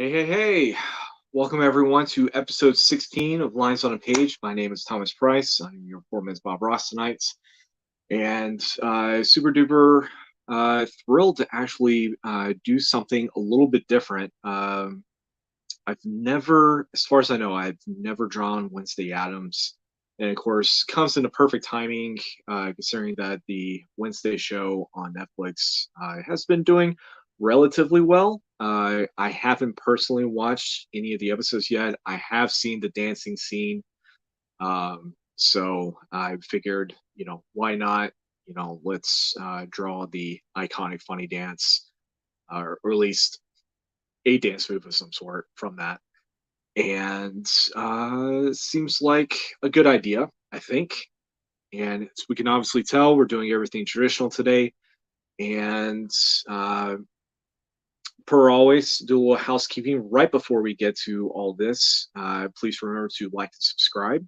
Hey, hey, hey. Welcome everyone to episode 16 of Lines on a Page. My name is Thomas Price. I'm your foreman's Bob Ross tonight. And super duper thrilled to actually do something a little bit different. I've never, as far as I know, I've never drawn Wednesday Addams. And of course, comes into perfect timing, considering that the Wednesday show on Netflix has been doing relatively well. I haven't personally watched any of the episodes yet. I have seen the dancing scene. So I figured, why not? Let's draw the iconic funny dance, or at least a dance move of some sort from that. And seems like a good idea, I think. And as we can obviously tell, we're doing everything traditional today. And per always, do a little housekeeping right before we get to all this. Please remember to like and subscribe.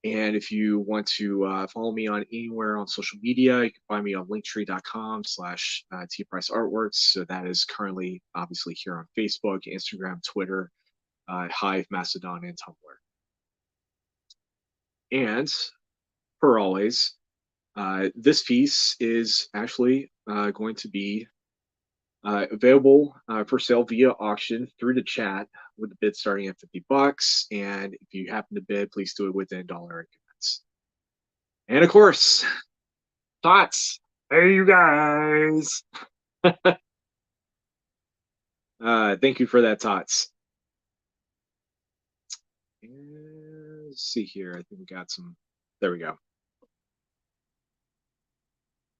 And if you want to follow me on anywhere on social media, you can find me on linktree.com/, tpriceartworks. So that is currently obviously here on Facebook, Instagram, Twitter, Hive, Mastodon, and Tumblr. And per always, this piece is actually going to be available for sale via auction through the chat, with the bid starting at $50. And if you happen to bid, please do it within dollar increments. And of course, thoughts. Hey, you guys. Thank you for that, Tots. Let's see here. I think we got some. There we go.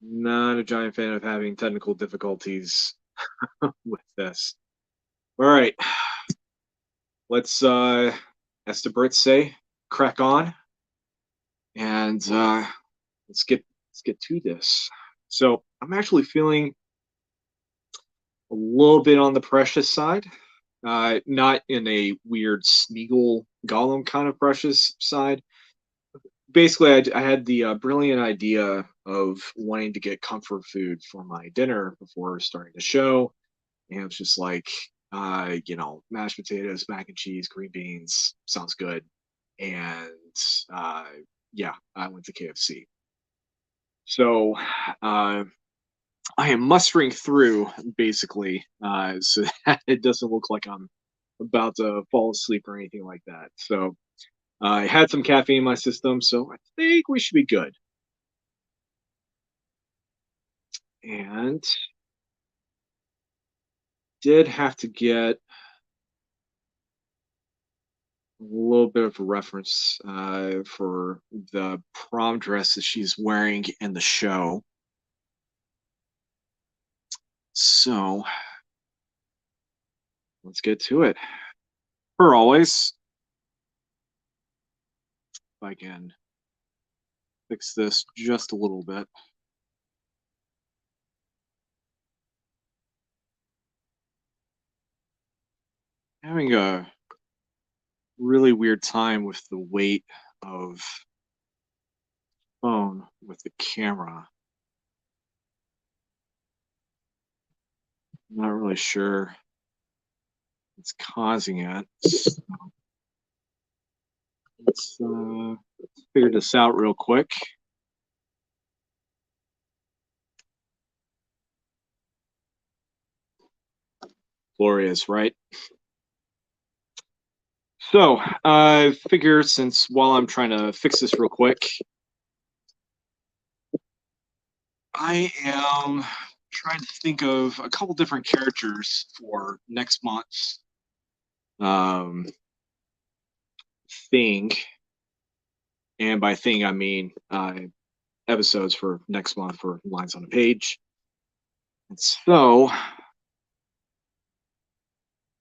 Not a giant fan of having technical difficulties with this. All right. Let's, as the Brits say, crack on. And let's get to this. So I'm actually feeling a little bit on the precious side. Not in a weird Smeagol Gollum kind of precious side. Basically, I had the brilliant idea of wanting to get comfort food for my dinner before starting the show. And it's just like, mashed potatoes, mac and cheese, green beans, sounds good. And uh, yeah, I went to KFC. So I am mustering through basically, so that it doesn't look like I'm about to fall asleep or anything like that. So I had some caffeine in my system, so I think we should be good. And did have to get a little bit of a reference for the prom dress that she's wearing in the show. So let's get to it. Per always, if I can fix this just a little bit. Having a really weird time with the weight of phone with the camera. I'm not really sure what's causing it. So let's figure this out real quick. Glorious, right? So I figure, since while I'm trying to fix this real quick, I am trying to think of a couple different characters for next month's um, thing. And by thing, I mean episodes for next month for Lines on a Page. And so,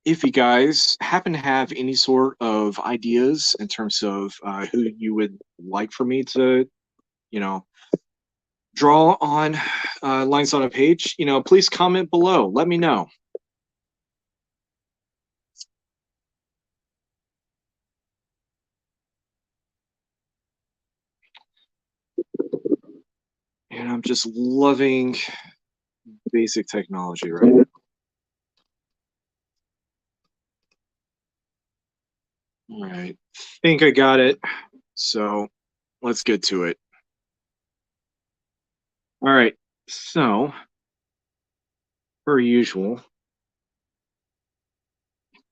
if you guys happen to have any sort of ideas in terms of who you would like for me to, draw on Lines on a Page, please comment below. Let me know. And I'm just loving basic technology right now. All right. Think I got it. So let's get to it. All right. So, per usual,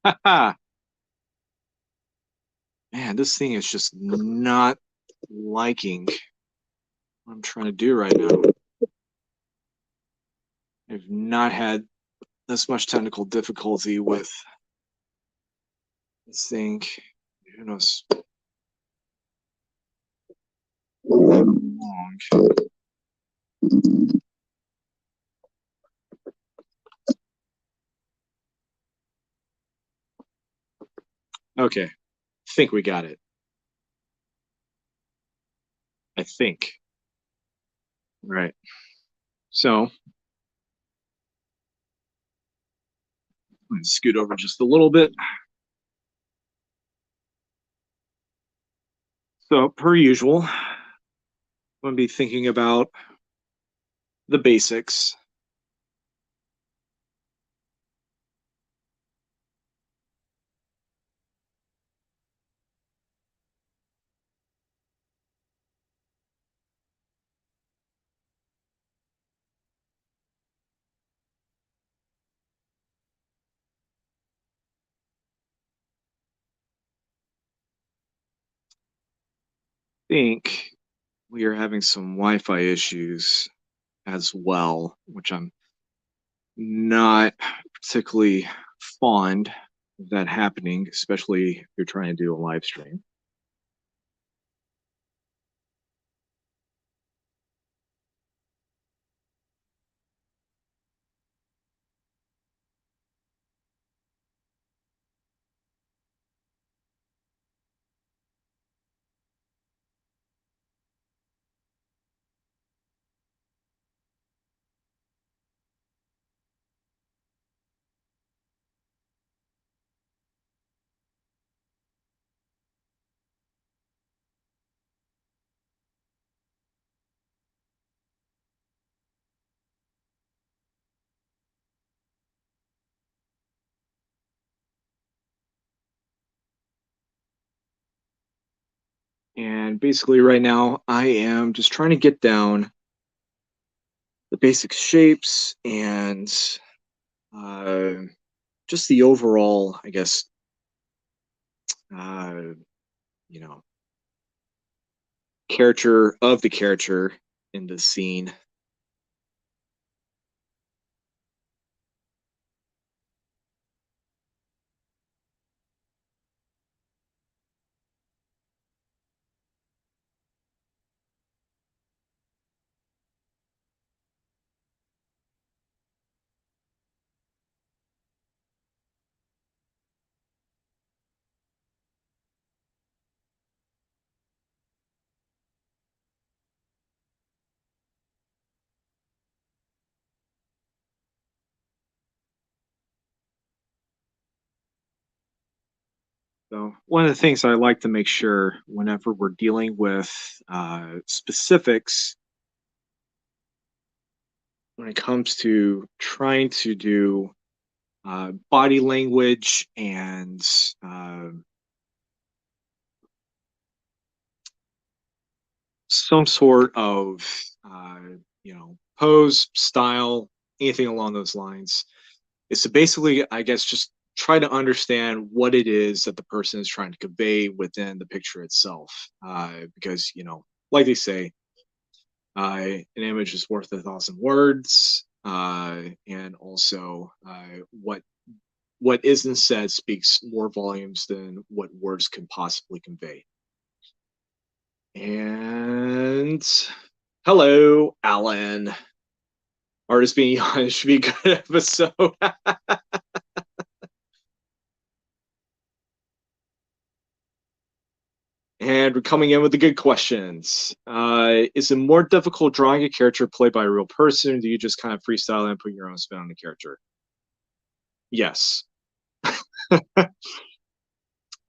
haha, man, this thing is just not liking what I'm trying to do right now. I've not had this much technical difficulty with this thing. Who knows how long? Okay, think we got it. I think. All right. So, let's scoot over just a little bit. So, per usual, I'm going to be thinking about the basics. I think we are having some Wi-Fi issues as well, which I'm not particularly fond of that happening, especially if you're trying to do a live stream. And basically, right now, I am just trying to get down the basic shapes and uh, just the overall, I guess, uh, you know, character of the character in the scene. So, one of the things I like to make sure whenever we're dealing with specifics when it comes to trying to do body language and uh, some sort of uh, pose style, anything along those lines, is to basically, I guess, just try to understand what it is that the person is trying to convey within the picture itself. Because like they say, an image is worth 1,000 words, and also what isn't said speaks more volumes than what words can possibly convey. And hello, Alan. Artist being honest should be a good episode. And we're coming in with the good questions. Is it more difficult drawing a character played by a real person? Or do you just kind of freestyle and put your own spin on the character? Yes.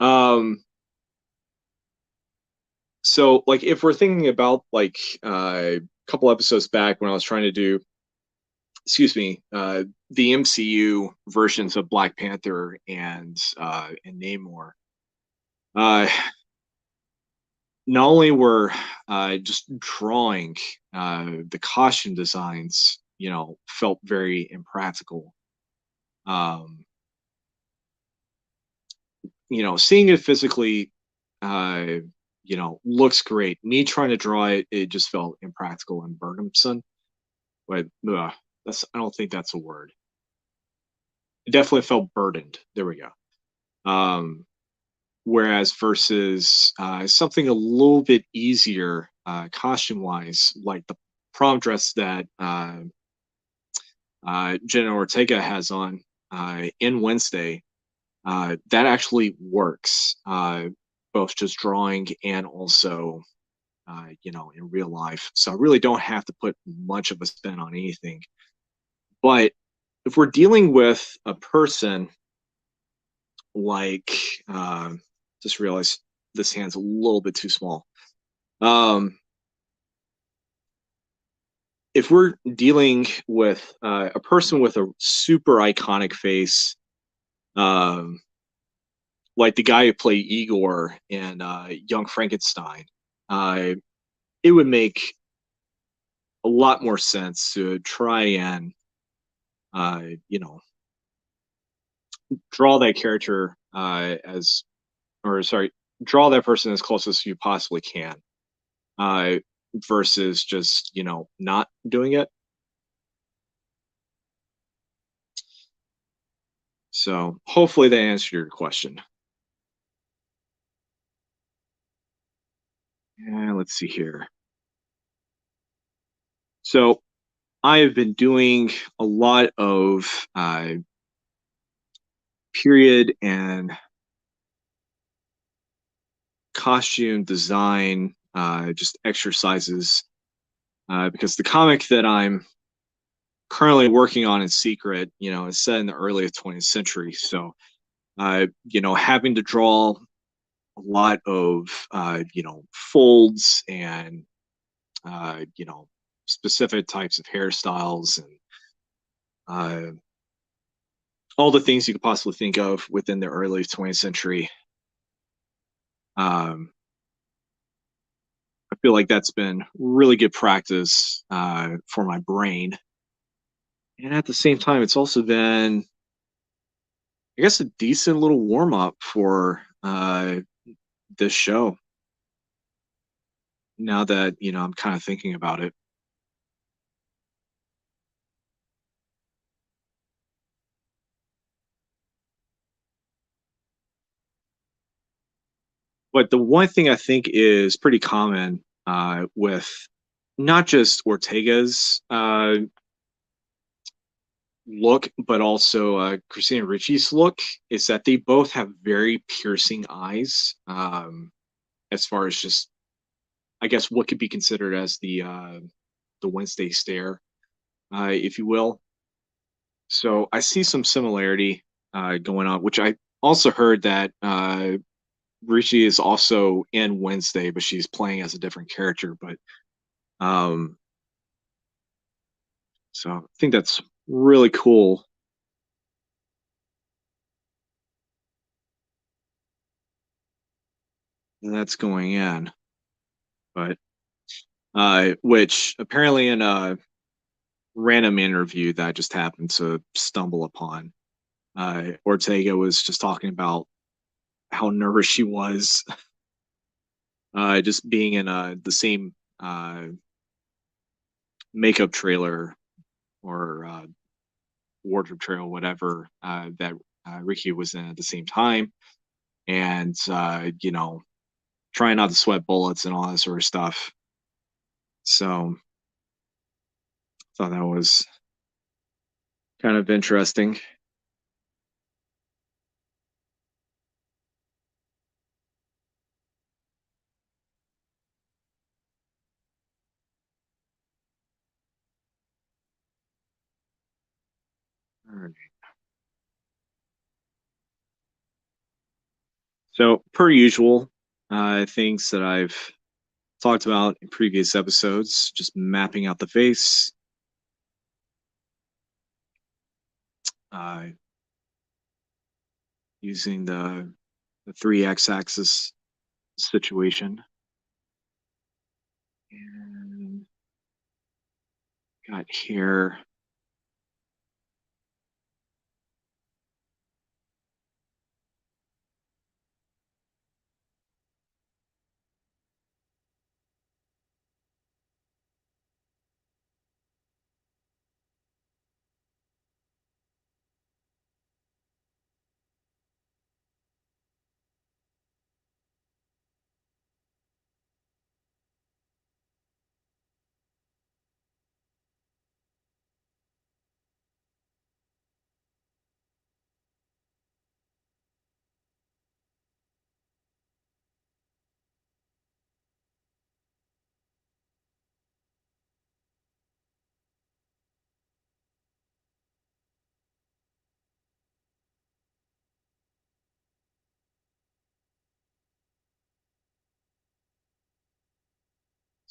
um, so, like, if we're thinking about like a couple episodes back when I was trying to do, excuse me, the MCU versions of Black Panther and Namor, Uh, Not only were just drawing the costume designs, felt very impractical. Um, Seeing it physically, uh, looks great. Me trying to draw it, it just felt impractical and burdensome. But I don't think that's a word. It definitely felt burdened. There we go. Um, Whereas versus something a little bit easier, costume wise, like the prom dress that Jenna Ortega has on in Wednesday, that actually works, both just drawing and also, in real life. So I really don't have to put much of a spin on anything. But if we're dealing with a person like, uh, just realized this hand's a little bit too small. Um, if we're dealing with a person with a super iconic face, um, like the guy who played Igor in Young Frankenstein, uh, it would make a lot more sense to try and, uh, you know, draw that character or sorry, draw that person as close as you possibly can, uh, versus just, not doing it. So hopefully that answered your question. And let's see here. So I have been doing a lot of period and costume design, just exercises, because the comic that I'm currently working on in secret, is set in the early 20th century. So, having to draw a lot of, folds and, specific types of hairstyles and uh, all the things you could possibly think of within the early 20th century. Um, I feel like that's been really good practice for my brain. And at the same time, it's also been, I guess, a decent little warm up for this show. Now that, I'm kind of thinking about it. But the one thing I think is pretty common with not just Ortega's look, but also Christina Ricci's look, is that they both have very piercing eyes. As far as just, I guess, what could be considered as the Wednesday stare, if you will. So I see some similarity going on, which I also heard that Ricci is also in Wednesday, but she's playing as a different character. But um, so I think that's really cool. That's going in, but which apparently in a random interview that I just happened to stumble upon, Ortega was just talking about how nervous she was, just being in the same makeup trailer or wardrobe trailer, whatever, that Ricky was in at the same time, and trying not to sweat bullets and all that sort of stuff. So I thought that was kind of interesting. All right. So per usual, things that I've talked about in previous episodes, just mapping out the face, uh, using the the three x-axis situation. And got here.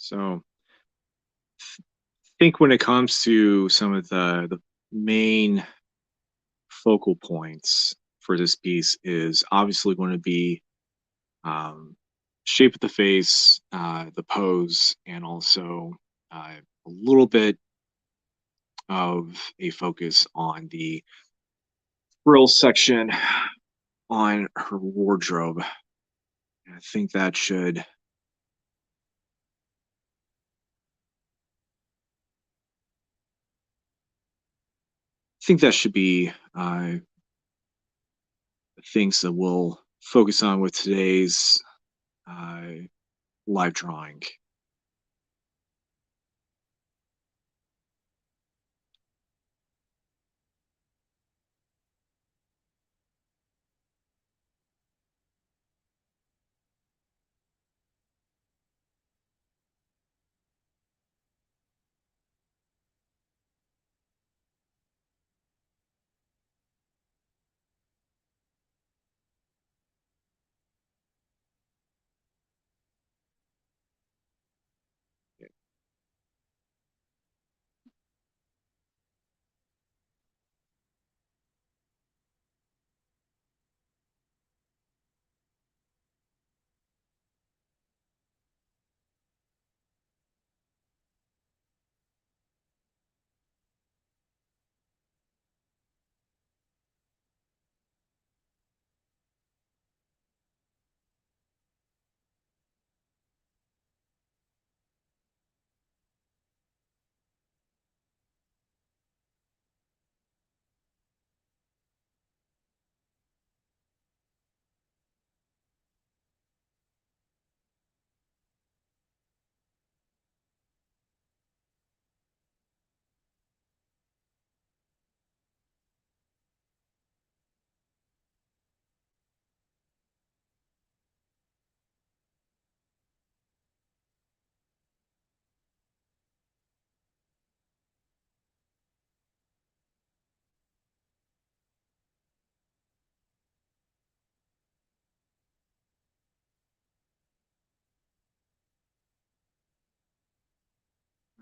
So I think when it comes to some of the main focal points for this piece is obviously going to be shape of the face, the pose, and also a little bit of a focus on the frill section on her wardrobe. I think that should be things that we'll focus on with today's uh, live drawing.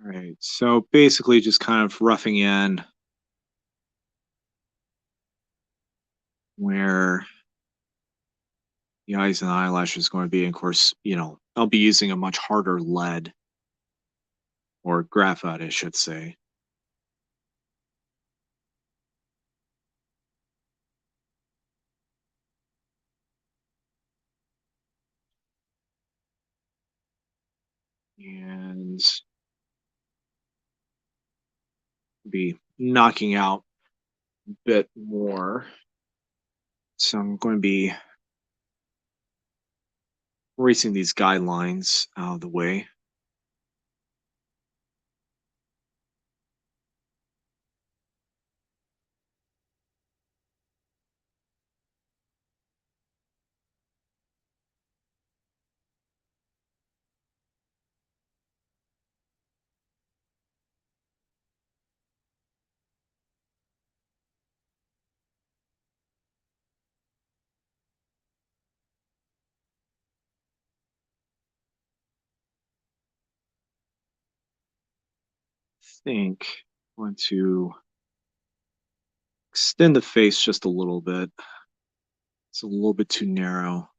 All right, so basically just kind of roughing in where the eyes and eyelashes is going to be. And of course, I'll be using a much harder lead or graphite, I should say. And be knocking out a bit more. So I'm going to be erasing these guidelines out of the way. I think I want to extend the face just a little bit. It's a little bit too narrow.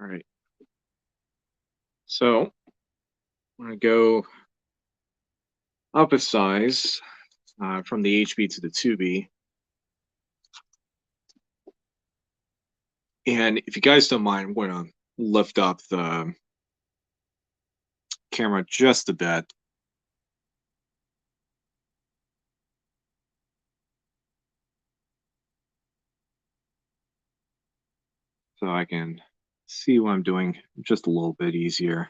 All right. So I'm going to go up a size from the HB to the 2B. And if you guys don't mind, I'm going to lift up the camera just a bit. So I can see what I'm doing just a little bit easier.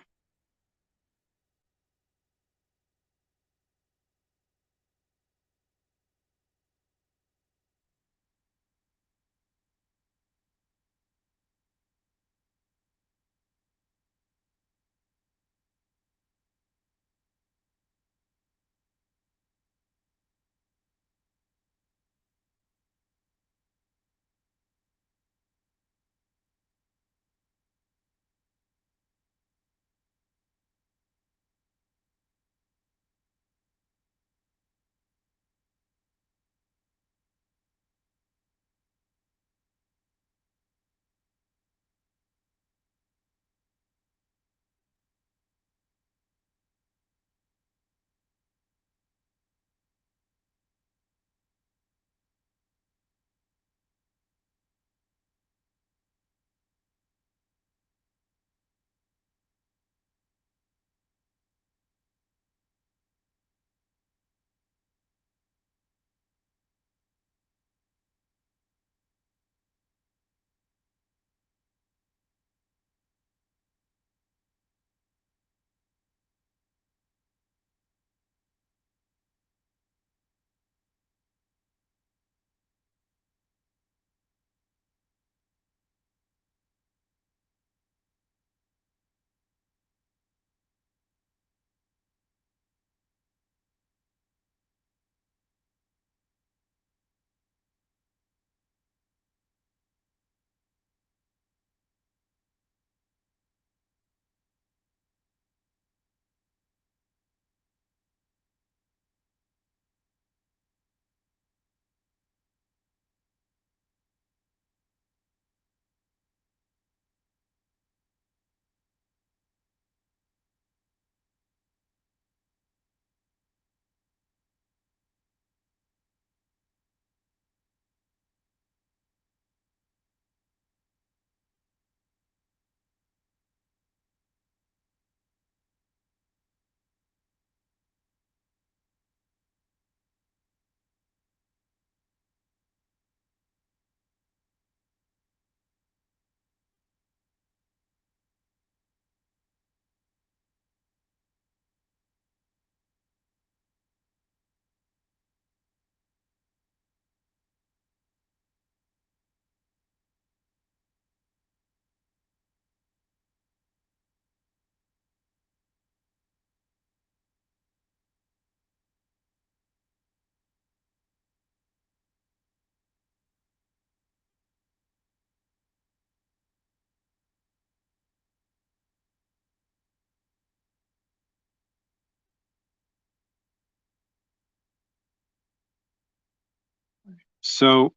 So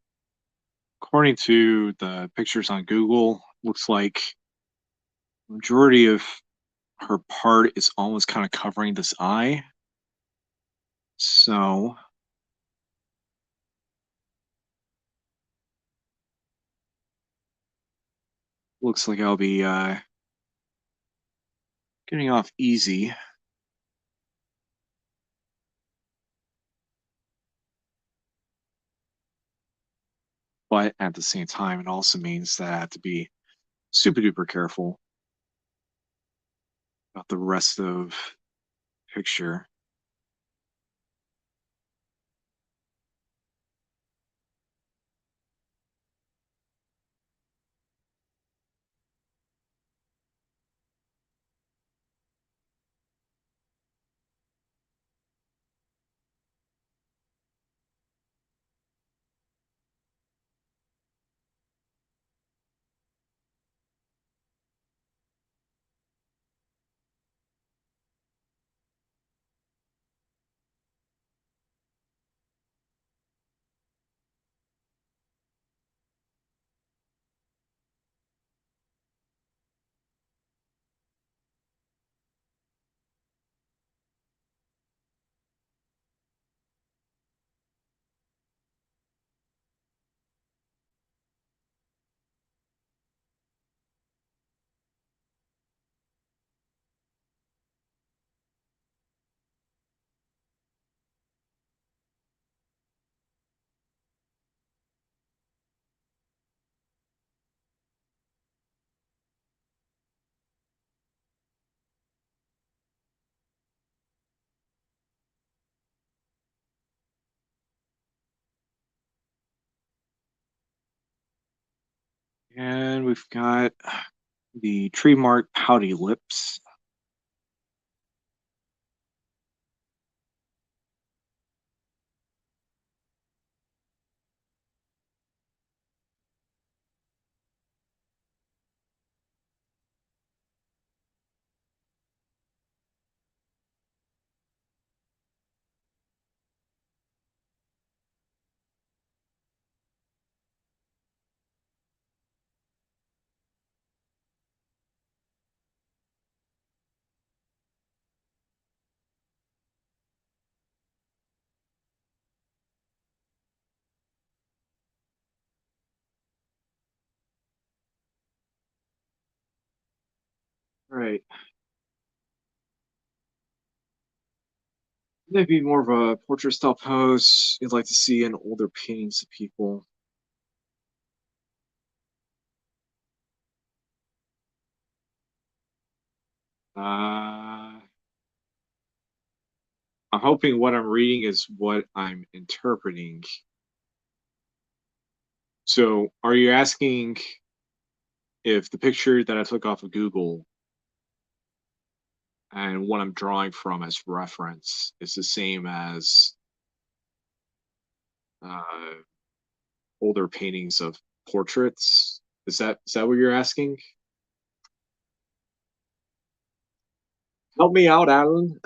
according to the pictures on Google, looks like majority of her part is almost kind of covering this eye. So looks like I'll be getting off easy. But at the same time, it also means that I have to be super duper careful about the rest of the picture. And we've got the trademark pouty lips. Right. Maybe more of a portrait style pose you'd like to see in older paintings of people. Uh, I'm hoping what I'm reading is what I'm interpreting. So, are you asking if the picture that I took off of Google and what I'm drawing from as reference is the same as uh, older paintings of portraits? Is that what you're asking? Help me out, Alan.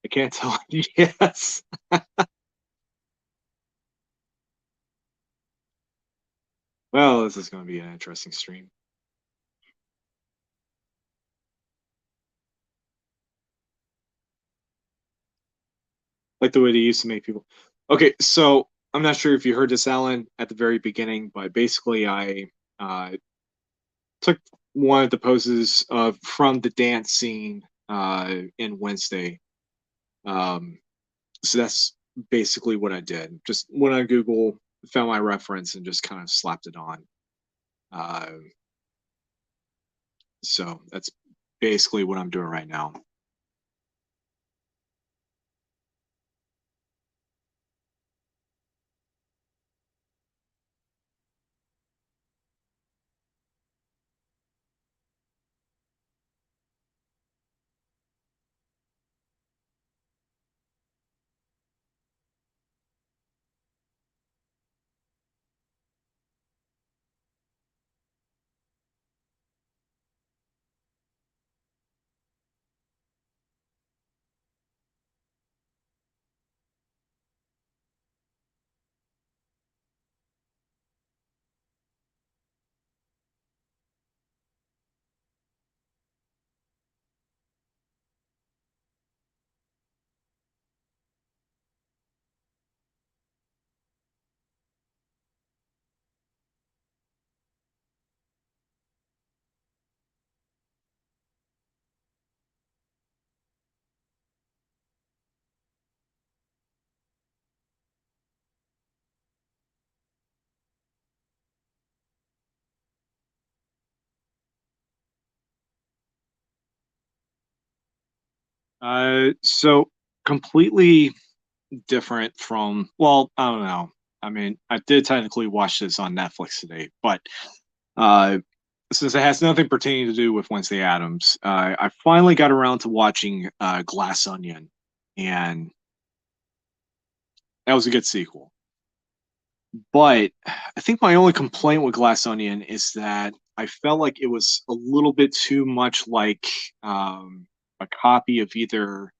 I can't tell. Yes. Well, this is going to be an interesting stream. Like the way they used to make people. Okay, so I'm not sure if you heard this, Alan, at the very beginning, but basically I uh, took one of the poses of from the dance scene in Wednesday. Um, so that's basically what I did. Just went on Google, found my reference and just kind of slapped it on. Uh, so that's basically what I'm doing right now. So completely different from, well, I don't know. I mean, I did technically watch this on Netflix today, but uh, since it has nothing pertaining to do with Wednesday Addams, I finally got around to watching Glass Onion, and that was a good sequel. But I think my only complaint with Glass Onion is that I felt like it was a little bit too much like a copy of either,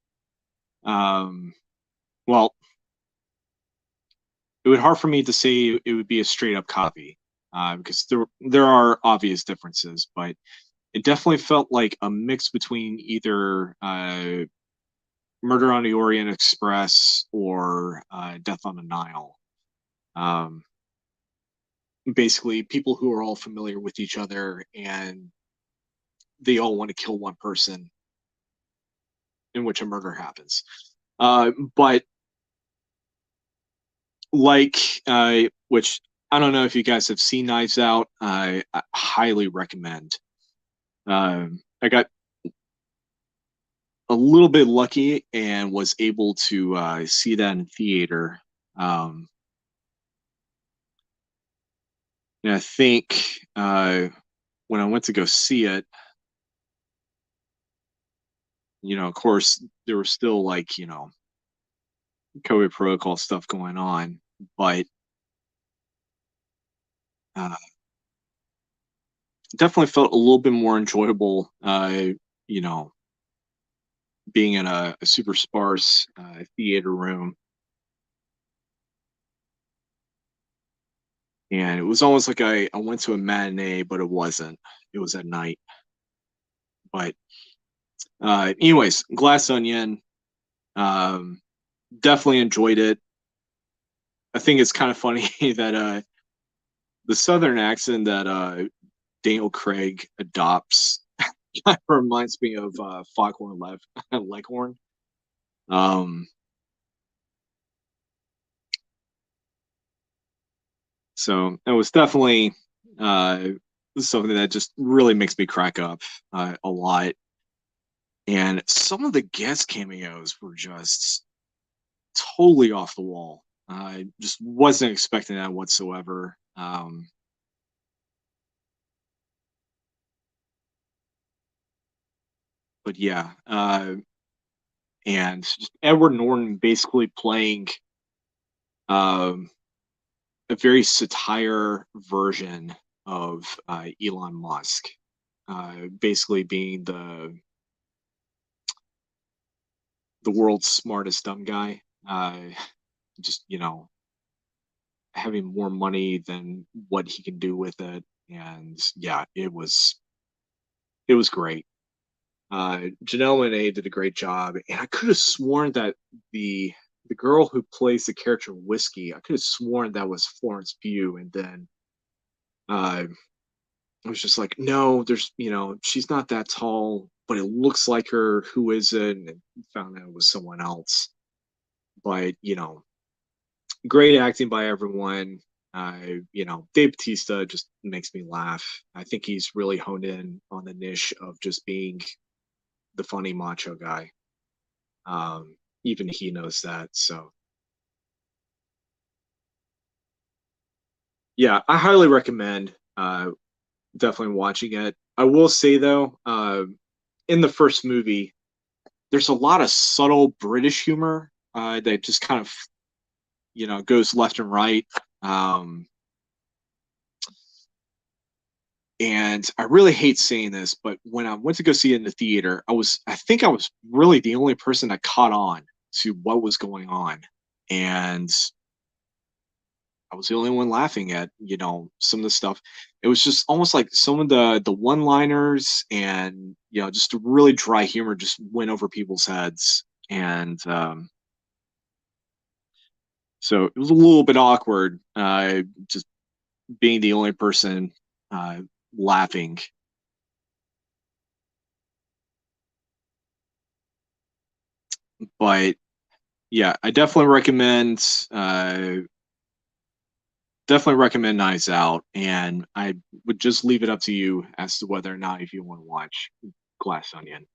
um, well, it would be hard for me to say it would be a straight up copy because there are obvious differences, but it definitely felt like a mix between either Murder on the Orient Express or Death on the Nile. Um, Basically, people who are all familiar with each other and they all want to kill one person in which a murder happens. But like, which I don't know if you guys have seen Knives Out, I highly recommend. I got a little bit lucky and was able to see that in theater. Um, and I think when I went to go see it, of course, there was still like, COVID protocol stuff going on, but uh, definitely felt a little bit more enjoyable, you know, being in a super sparse theater room. And it was almost like I went to a matinee, but it wasn't. It was at night. But anyways, Glass Onion, um, definitely enjoyed it. I think it's kind of funny that the southern accent that Daniel Craig adopts reminds me of Foghorn Leghorn. Um, so it was definitely uh, something that just really makes me crack up a lot. And some of the guest cameos were just totally off the wall. I just wasn't expecting that whatsoever. But yeah, and just Edward Norton basically playing um, a very satire version of Elon Musk, basically being the world's smartest dumb guy. Just having more money than what he can do with it, and yeah, it was great. Janelle Monáe did a great job, and I could have sworn that the girl who plays the character Whiskey, I could have sworn that was Florence Pugh, and then uh, I was just like, no, she's not that tall, but it looks like her. Who is it? And found out it was someone else. But great acting by everyone. Dave Bautista just makes me laugh. I think he's really honed in on the niche of just being the funny macho guy. Even he knows that. So yeah, I highly recommend definitely watching it. I will say though, in the first movie, there's a lot of subtle British humor that just kind of goes left and right. Um, and I really hate saying this, but when I went to go see it in the theater, I think I was really the only person that caught on to what was going on, and I was the only one laughing at some of the stuff. It was just almost like some of the one-liners and just a really dry humor just went over people's heads, and so it was a little bit awkward, just being the only person uh, laughing. But yeah, I definitely recommend Knives Out, and I would just leave it up to you as to whether or not if you want to watch Glass Onion.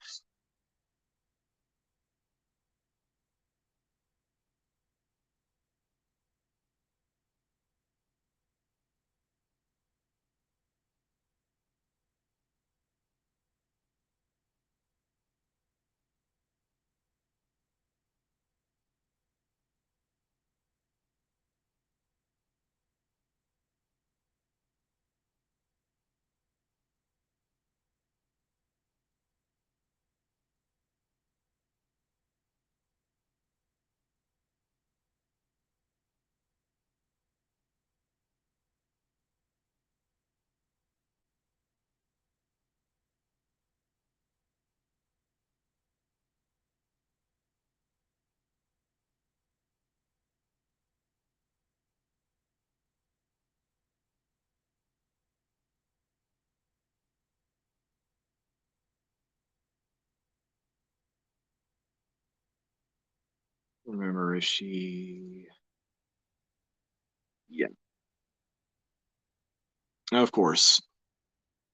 Remember, is she? Yeah, of course,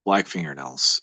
black fingernails.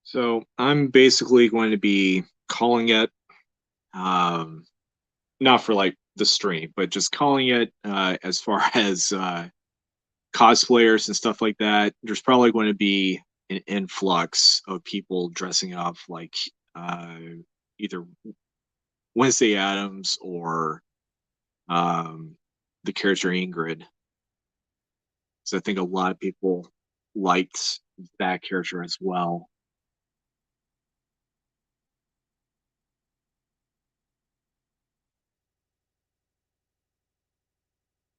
So I'm basically going to be calling it, um, not for like the stream, but just calling it as far as cosplayers and stuff like that. There's probably going to be an influx of people dressing up like uh, either Wednesday Addams or um, the character Ingrid. So I think a lot of people liked that character as well.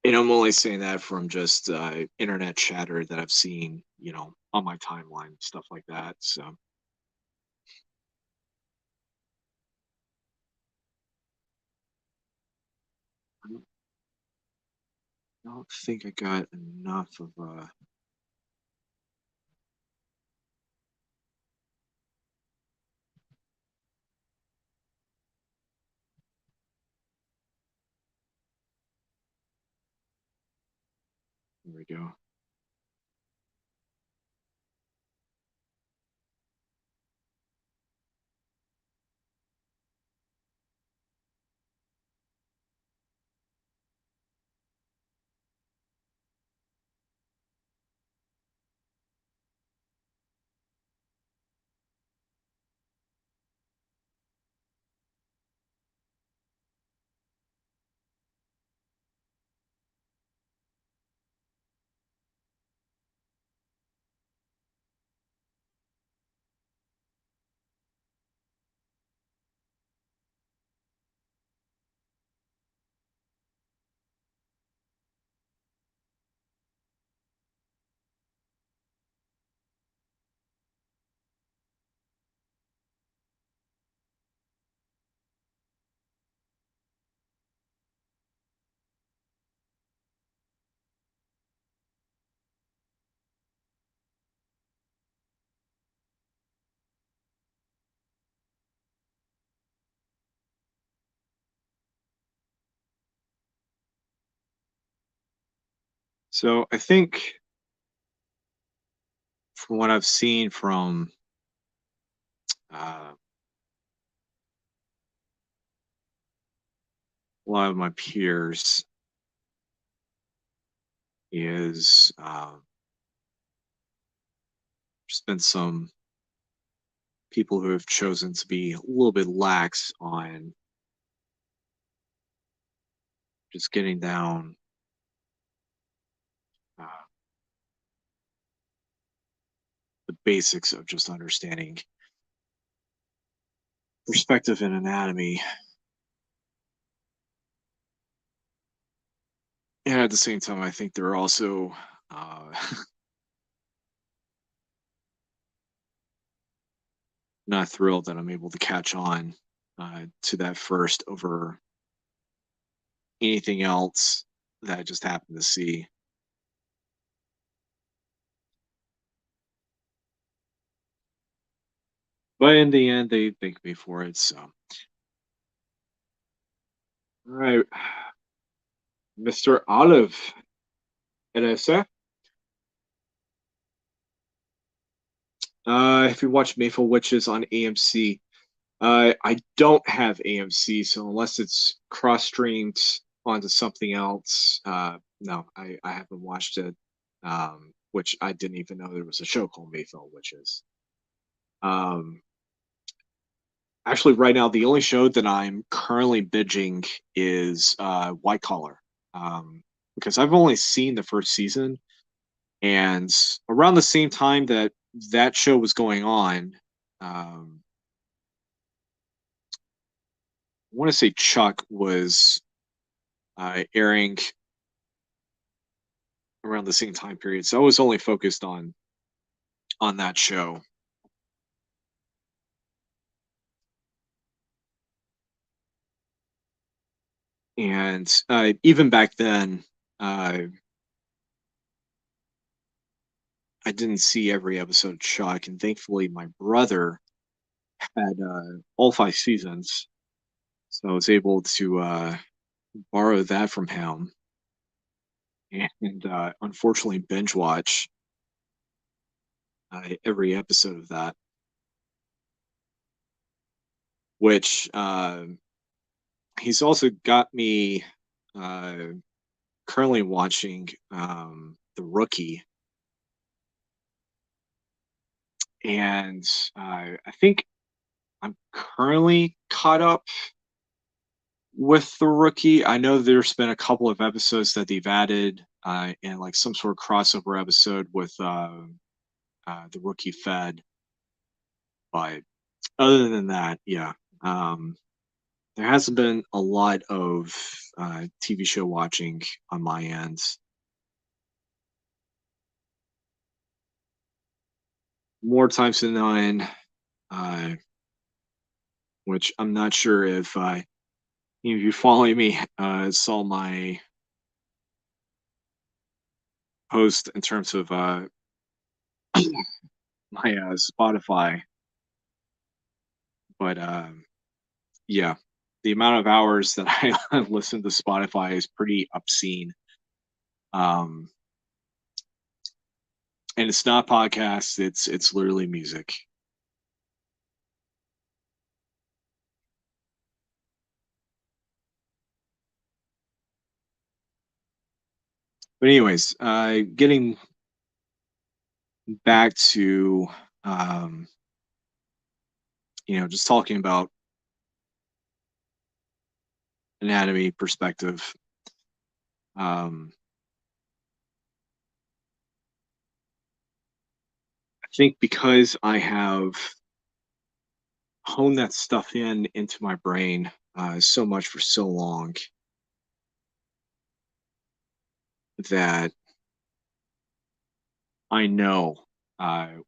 And I'm only saying that from just internet chatter that I've seen, on my timeline, stuff like that. So I don't think I got enough of there we go. So I think from what I've seen from a lot of my peers is there's been some people who have chosen to be a little bit lax on just getting down uh, the basics of just understanding perspective and anatomy. And at the same time, I think they're also uh, not thrilled that I'm able to catch on to that first over anything else that I just happened to see. But in the end, they thank me for it. So, all right, Mr. Olive, LSA. If you watch Mayfield Witches on AMC, I don't have AMC, so unless it's cross streamed onto something else, no, I haven't watched it. Which I didn't even know there was a show called Mayfield Witches. Um, Actually, right now, the only show that I'm currently binging is White Collar, because I've only seen the first season, and around the same time that that show was going on, um, I want to say Chuck was airing around the same time period, so I was only focused on that show. And even back then, uh, I didn't see every episode of Chuck, and thankfully, my brother had all 5 seasons, so I was able to borrow that from him, and unfortunately binge watch every episode of that, which he's also got me uh, currently watching The Rookie, and I think I'm currently caught up with The Rookie. I know there's been a couple of episodes that they've added, and like some sort of crossover episode with The Rookie Fed, but other than that, yeah. Um, there hasn't been a lot of TV show watching on my end. More times than none, uh, which I'm not sure if you follow me, saw my post in terms of my Spotify, but yeah, the amount of hours that I listen to Spotify is pretty obscene. Um, and it's not podcasts; it's literally music. But anyways, getting back to um, just talking about anatomy perspective. Um, I think because I have honed that stuff into my brain so much for so long that I know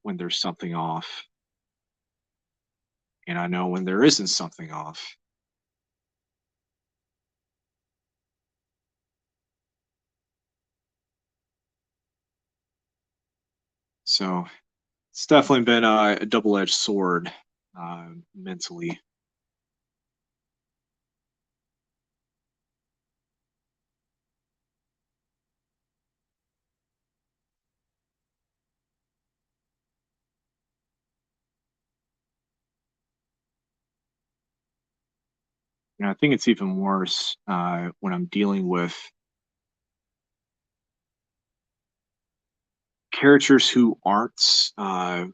when there's something off, and I know when there isn't something off. So it's definitely been a double-edged sword mentally. And I think it's even worse when I'm dealing with characters who aren't, I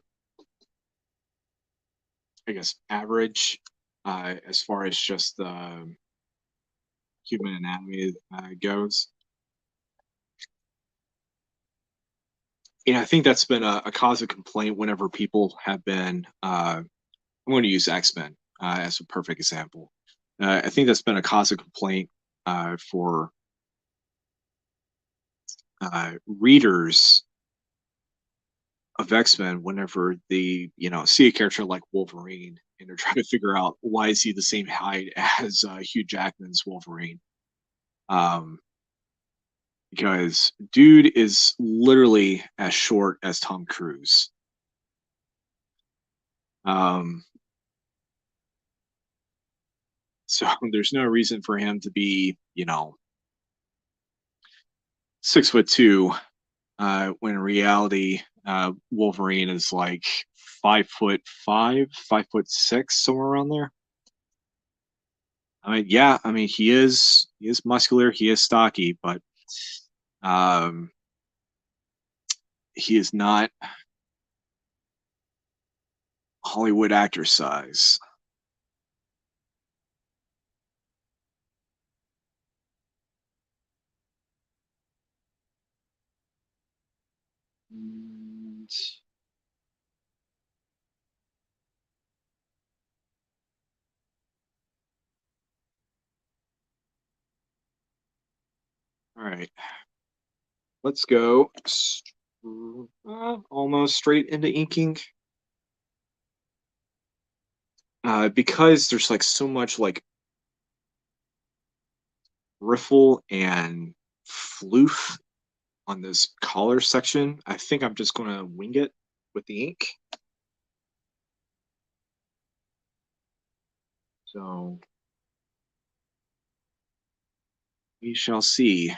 guess, average as far as just the human anatomy goes. I think that's been a cause of complaint whenever people have been. I'm going to use X Men as a perfect example. I think that's been a cause of complaint for readers of X Men whenever they, see a character like Wolverine and they're trying to figure out why is he the same height as Hugh Jackman's Wolverine. Um, because dude is literally as short as Tom Cruise. Um, so there's no reason for him to be, 6'2", when in reality, Wolverine is like 5'5", 5'6", somewhere around there. I mean, yeah, I mean he is muscular, he is stocky, but um, he is not Hollywood actor size. And, all right, let's go almost straight into inking. Because there's like so much like riffle and floof on this collar section. I think I'm just going to wing it with the ink. So we shall see how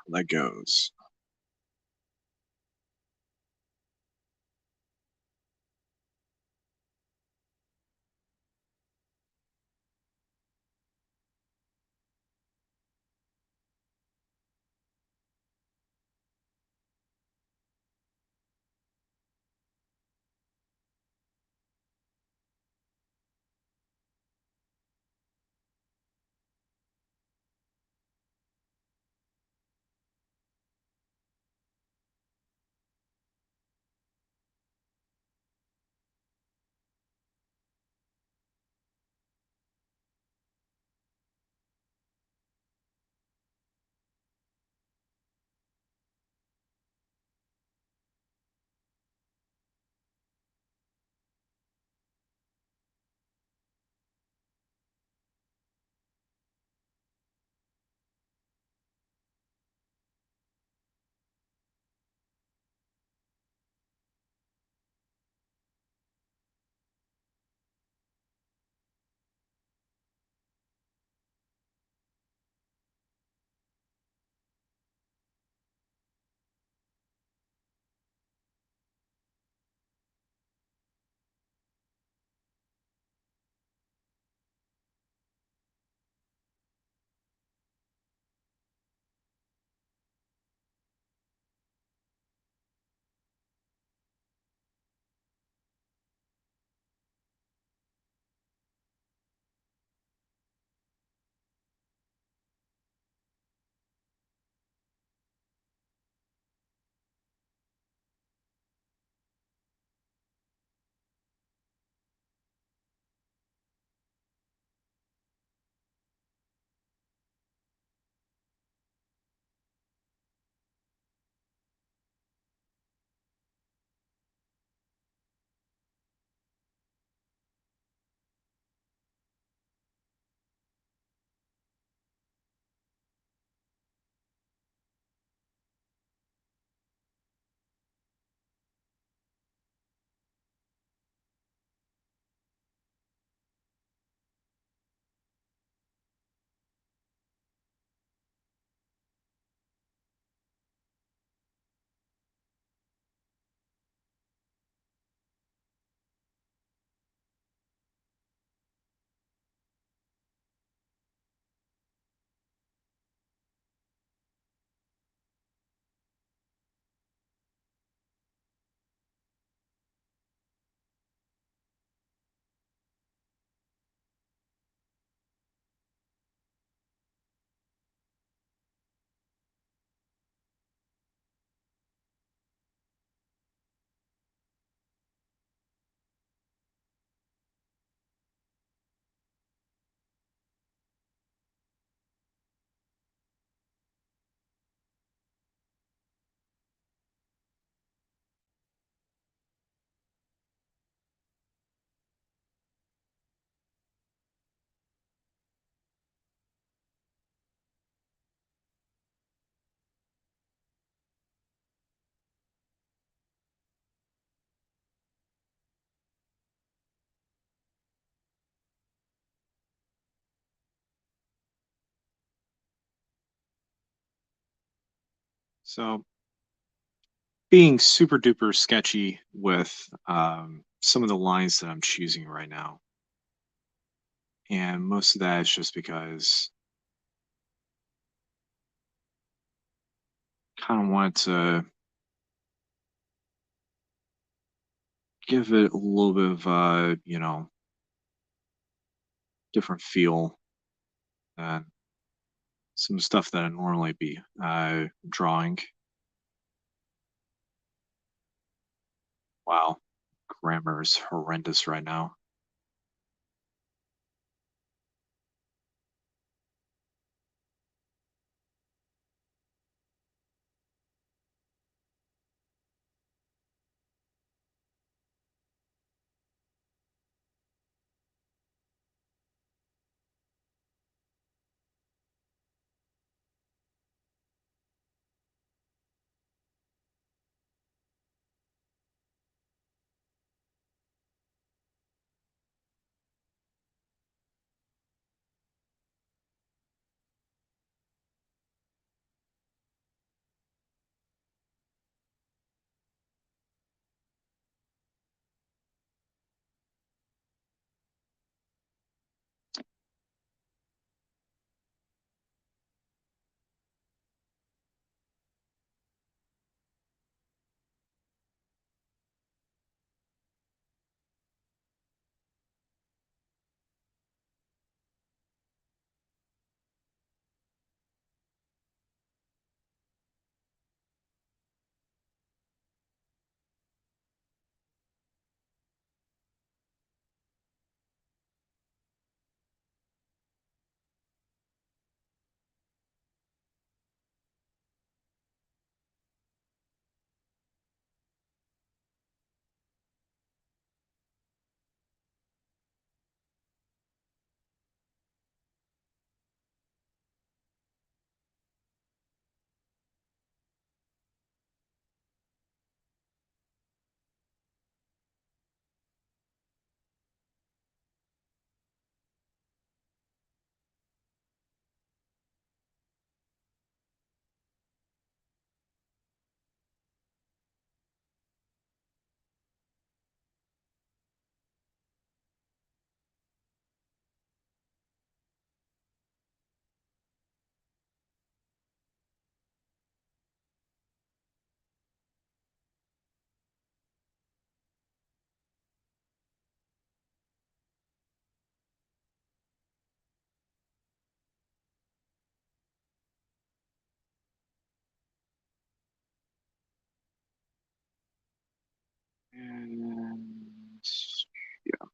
that goes. So being super duper sketchy with some of the lines that I'm choosing right now. And most of that is just because I kind of want to give it a little bit of different feel than some stuff that I normally be drawing. Wow, grammar is horrendous right now. And yeah.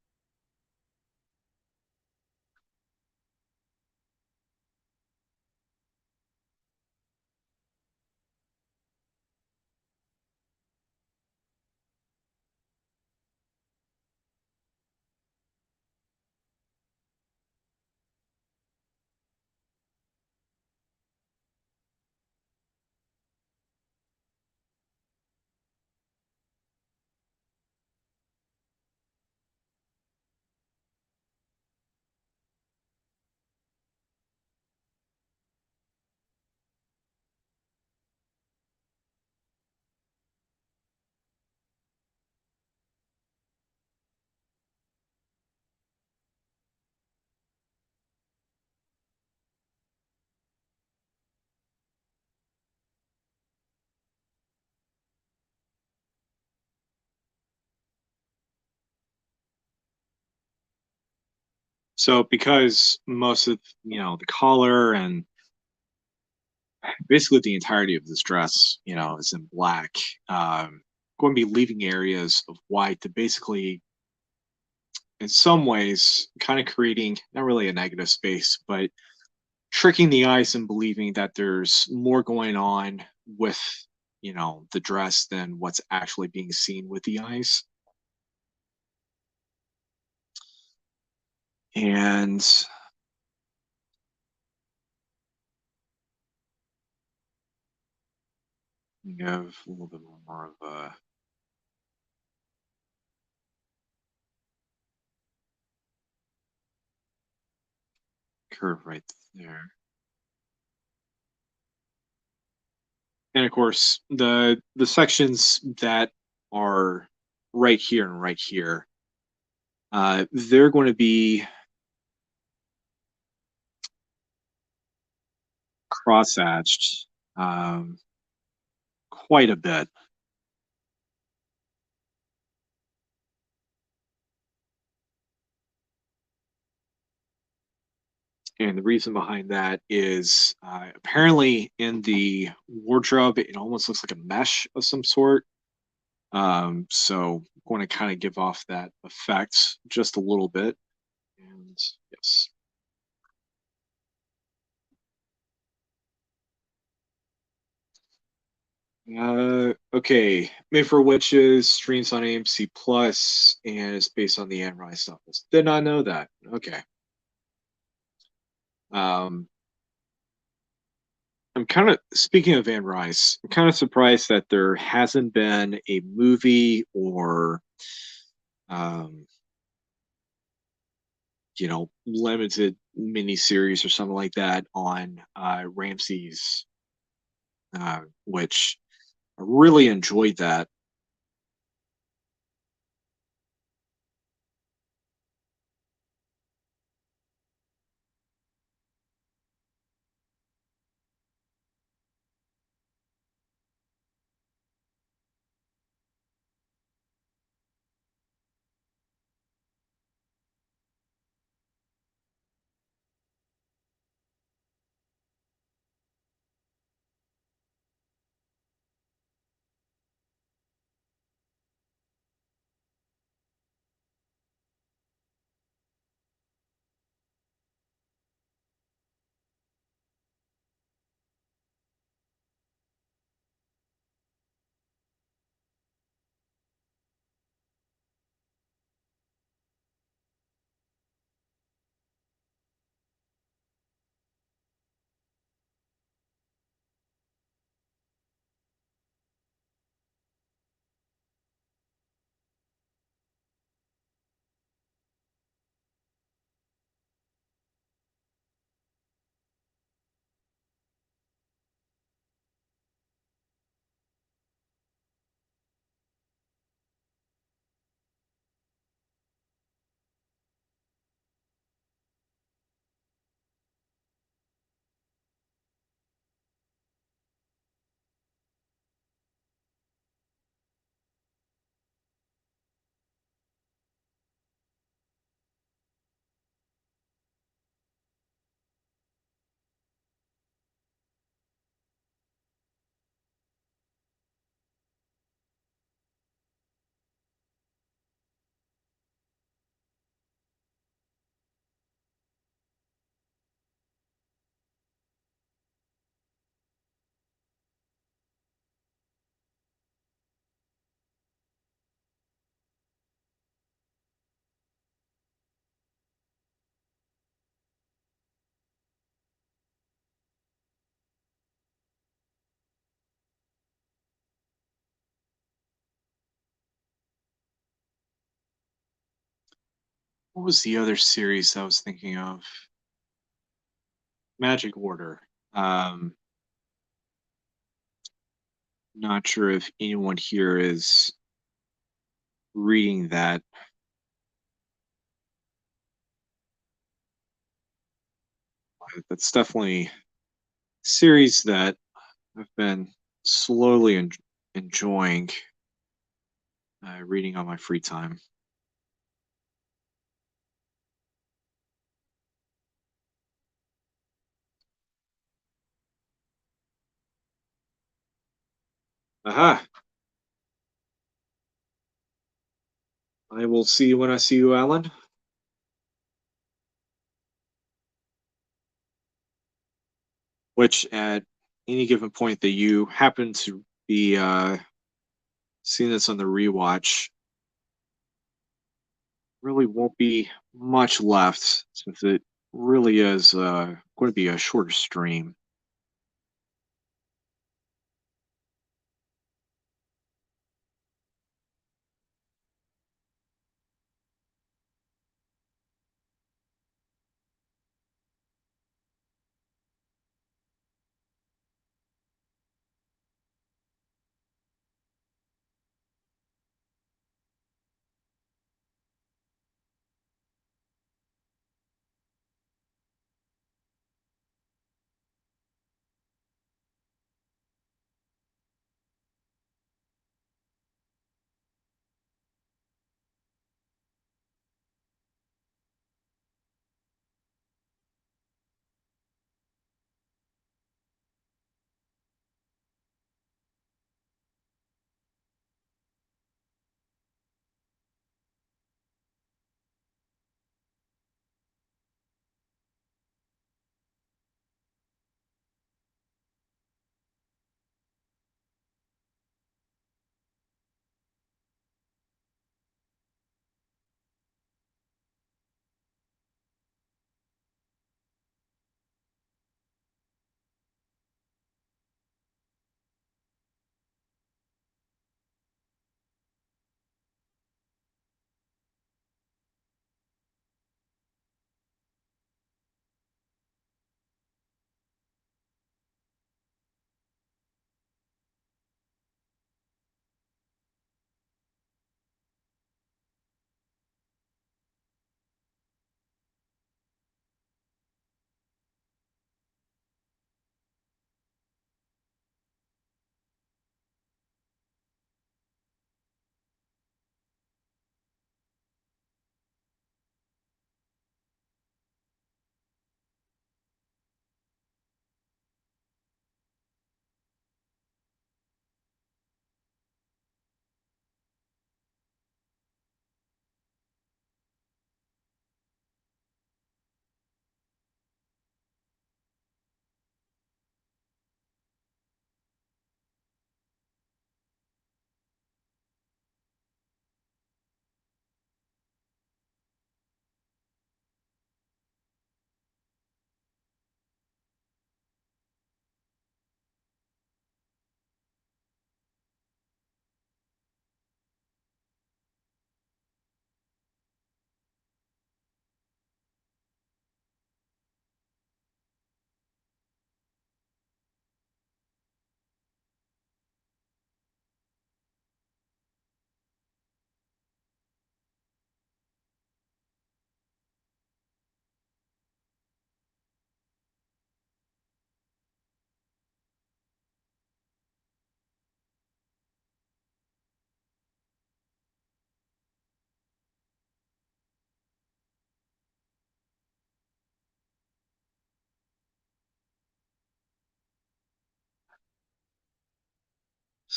So because most of the collar and basically the entirety of this dress, is in black, going to be leaving areas of white to basically, in some ways, kind of creating not really a negative space, but tricking the eyes and believing that there's more going on with, the dress than what's actually being seen with the eyes. And you have a little bit more of a curve right there. And of course, the sections that are right here and right here, they're going to be cross-hatched quite a bit. And the reason behind that is apparently in the wardrobe, it almost looks like a mesh of some sort. So I'm going to kind of give off that effect just a little bit. And yes. Okay. Made for Witches, streams on AMC Plus, and is based on the Anne Rice novels. Did not know that. Okay. Um, I'm kind of speaking of Anne Rice, I'm kind of surprised that there hasn't been a movie or um, limited miniseries or something like that on Ramsey's, which I really enjoyed that. What was the other series I was thinking of? Magic Order. Not sure if anyone here is reading that. That's definitely a series that I've been slowly enjoying reading on my free time. Aha! I will see you when I see you, Alan. Which at any given point that you happen to be seeing this on the rewatch, really won't be much left since it really is going to be a shorter stream.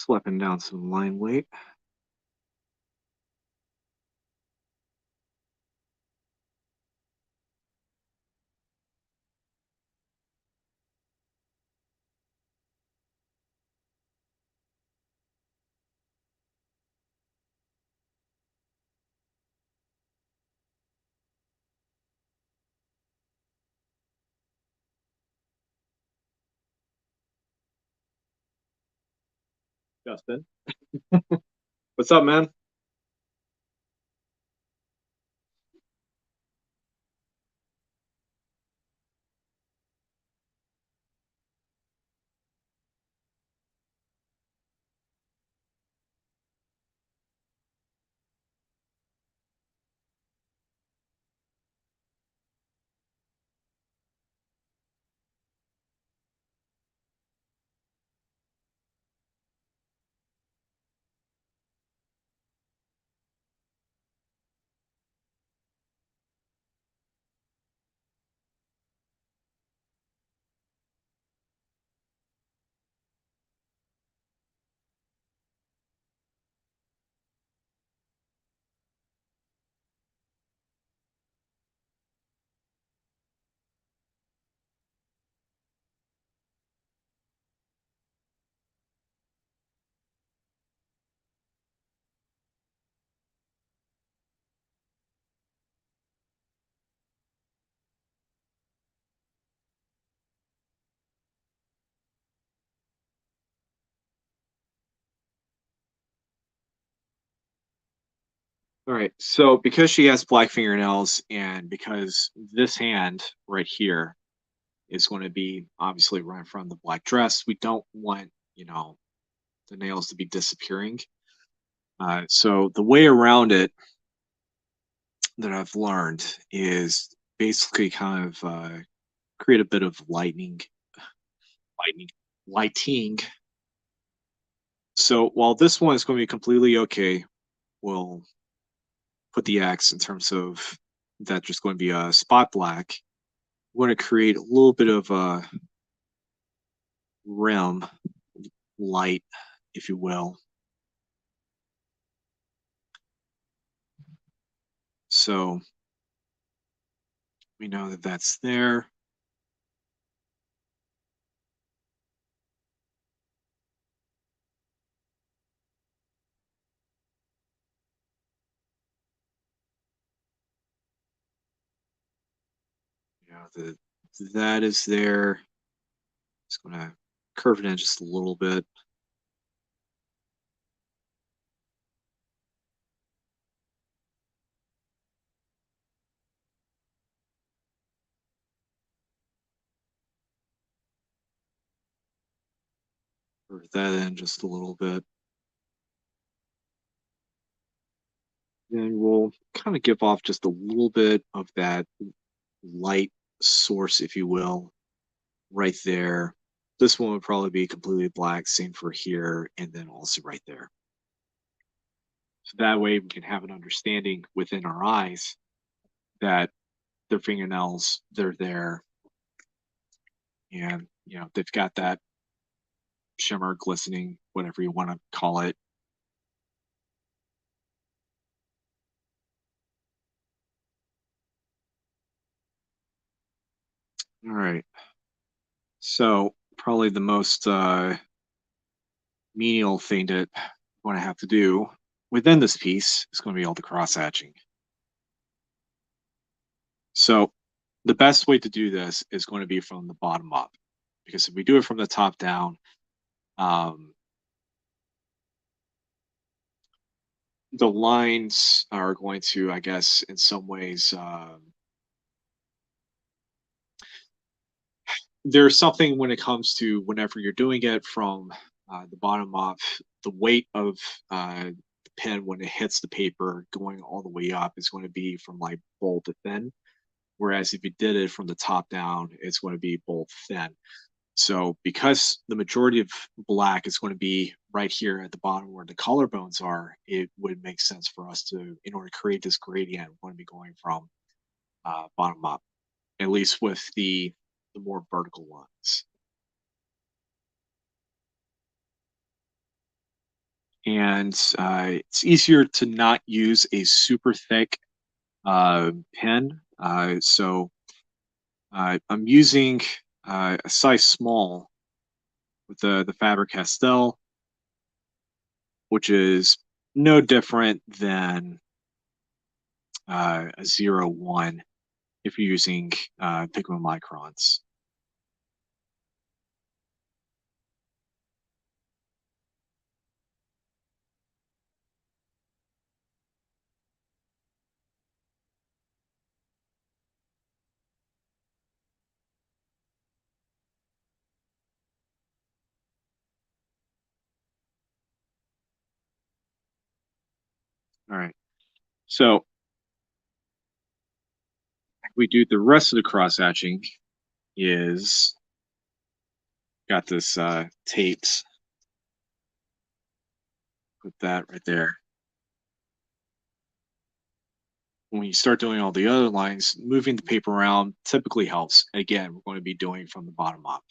Slapping down some line weight. Justin, what's up, man? All right. So because she has black fingernails and because this hand right here is going to be obviously right from the black dress, we don't want, the nails to be disappearing. So the way around it that I've learned is basically kind of create a bit of lightning, lighting. So while this one is going to be completely okay, we'll put the X in terms of that just going to be a spot black. We're going to create a little bit of a rim light, if you will. So we know that that's there. The that is there. Just going to curve it in just a little bit. Curve that in just a little bit. Then we'll kind of give off just a little bit of that light source, if you will, right there. This one would probably be completely black, same for here, and then also right there. So that way we can have an understanding within our eyes that their fingernails, they're there, and they've got that shimmer, glistening, whatever you want to call it. All right. So probably the most menial thing that I'm going to have to do within this piece is going to be all the cross hatching. So the best way to do this is going to be from the bottom up, because if we do it from the top down, um, the lines are going to, I guess, in some ways, there's something when it comes to whenever you're doing it from the bottom up, the weight of the pen when it hits the paper going all the way up is going to be from like bold to thin. Whereas if you did it from the top down, it's going to be bold thin. So because the majority of black is going to be right here at the bottom where the collarbones are, it would make sense for us to, in order to create this gradient, want to be going from bottom up, at least with the more vertical ones. and it's easier to not use a super thick pen. I'm using a size small with the Faber Castell, which is no different than a 01 if you're using Pigma microns. All right. So we do the rest of the cross hatching is got this tapes. Put that right there. When you start doing all the other lines, moving the paper around typically helps. Again, we're going to be doing from the bottom up.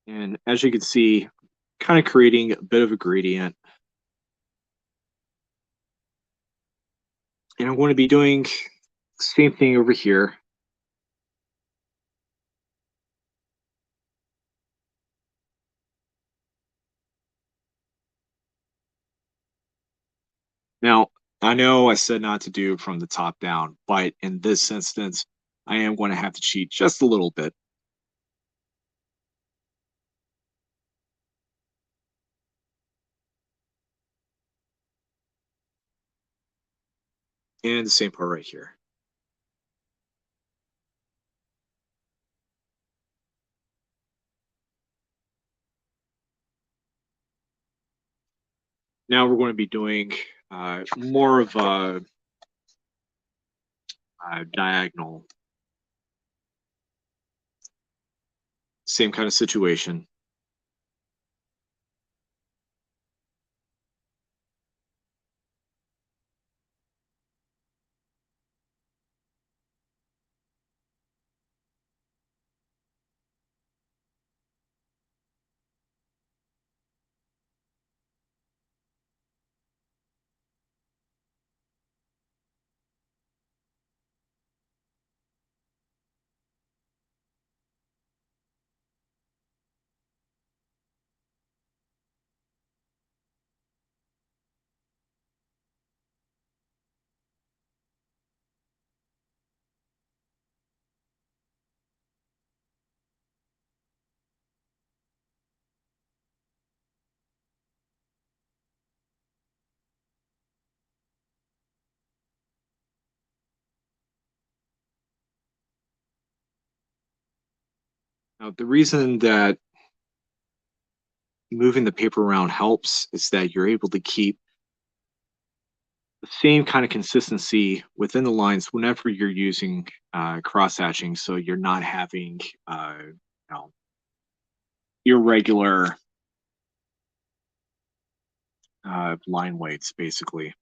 And as you can see, kind of creating a bit of a gradient. And I'm going to be doing the same thing over here. Now, I know I said not to do from the top down, but in this instance, I am going to have to cheat just a little bit. And the same part right here. Now we're going to be doing more of a diagonal. Same kind of situation. Now, the reason that moving the paper around helps is that you're able to keep the same kind of consistency within the lines whenever you're using cross hatching, so you're not having know, irregular line weights, basically.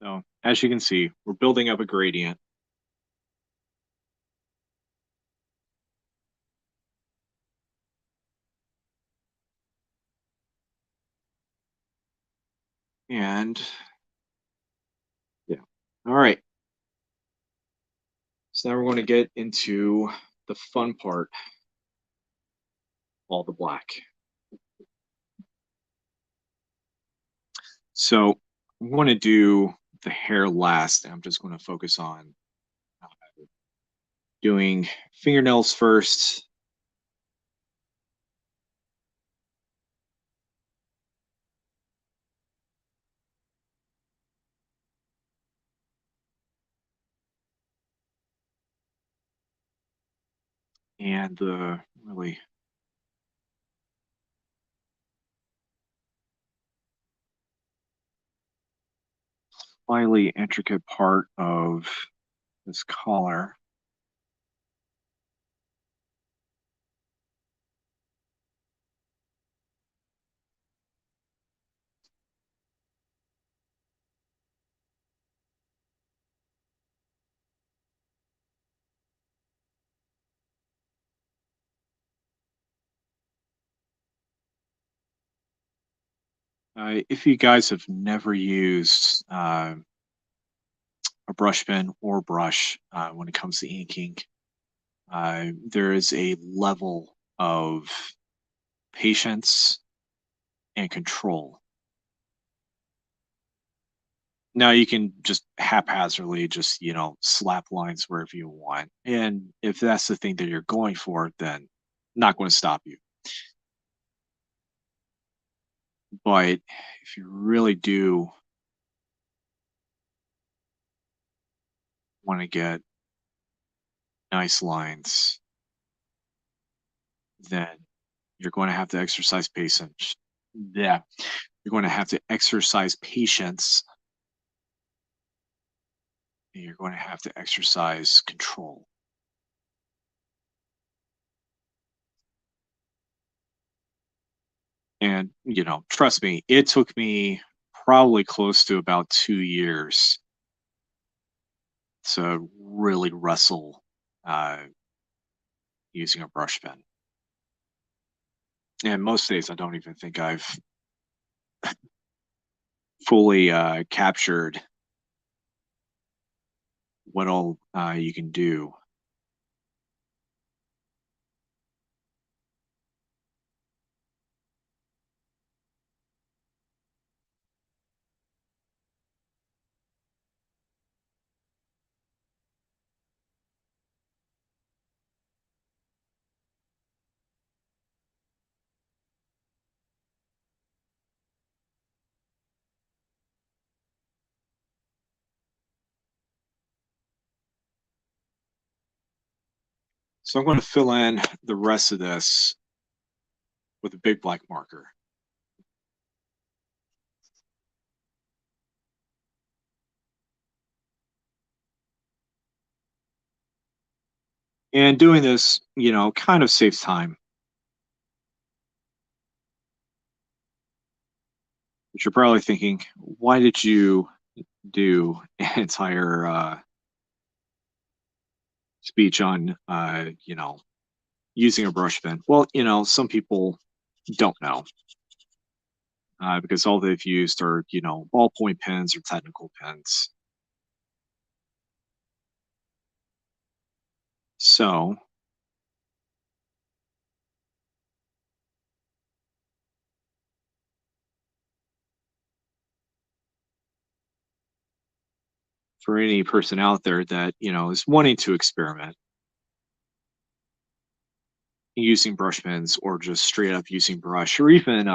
So as you can see, we're building up a gradient. And yeah, all right. So now we're going to get into the fun part, all the black. So I'm going to do the hair last. I'm just going to focus on doing fingernails first. And the really slightly intricate part of this collar. If you guys have never used a brush pen or brush when it comes to inking, there is a level of patience and control. Now you can just haphazardly just, slap lines wherever you want. And if that's the thing that you're going for, then not going to stop you. But if you really do want to get nice lines, then you're going to have to exercise patience. Yeah, you're going to have to exercise patience. And you're going to have to exercise control. And, trust me, it took me probably close to about 2 years to really wrestle uh, using a brush pen. And most days, I don't even think I've fully captured what all you can do. So I'm going to fill in the rest of this with a big black marker. And doing this, kind of saves time. But you're probably thinking, why did you do an entire speech on, using a brush pen? Well, some people don't know because all they've used are, ballpoint pens or technical pens. So for any person out there that, is wanting to experiment using brush pens or just straight up using brush or even,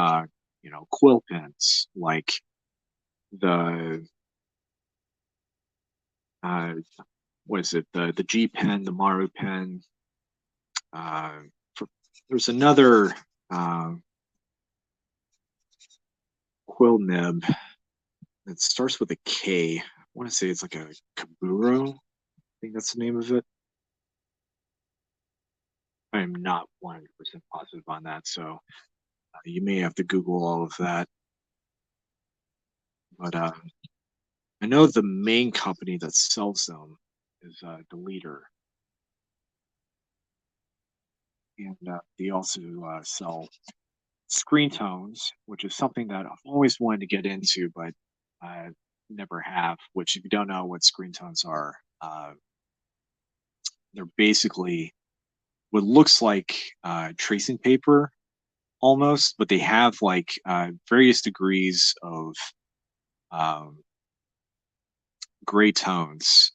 quill pens like the, uh, what is it, the G pen, the Maru pen. Uh, for, there's another quill nib that starts with a K. I want to say it's like a Kaburo. I think that's the name of it. I am not 100% positive on that, so you may have to Google all of that. But I know the main company that sells them is Deleter, and they also sell screen tones, which is something that I've always wanted to get into, but I never have. Which, if you don't know what screen tones are, they're basically what looks like tracing paper almost, but they have like various degrees of um, gray tones.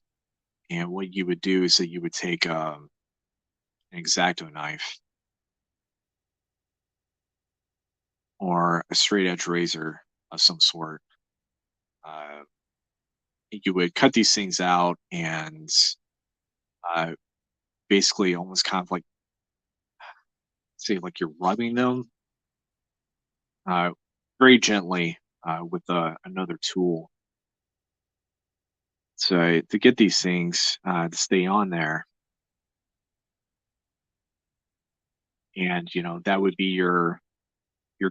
And what you would do is that you would take an X-Acto knife or a straight edge razor of some sort. Uh, you would cut these things out and uh, basically almost kind of like say like you're rubbing them uh, very gently with another tool to get these things to stay on there. And that would be your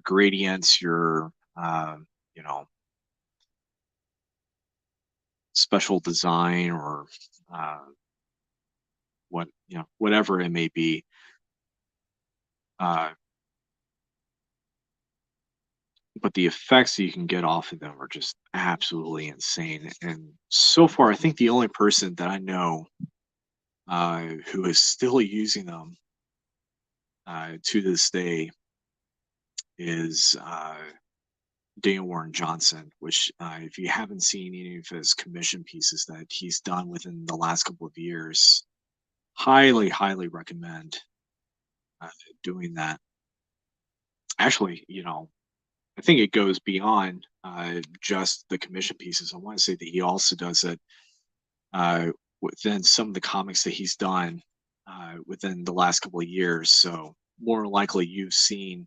gradients, your you know special design or uh, whatever it may be. Uh, but the effects that you can get off of them are just absolutely insane. And so far, I think the only person that I know who is still using them to this day is Daniel Warren Johnson, which, if you haven't seen any of his commission pieces that he's done within the last couple of years, highly, highly recommend uh, doing that. Actually, I think it goes beyond just the commission pieces. I want to say that he also does it uh, within some of the comics that he's done within the last couple of years. So more likely you've seen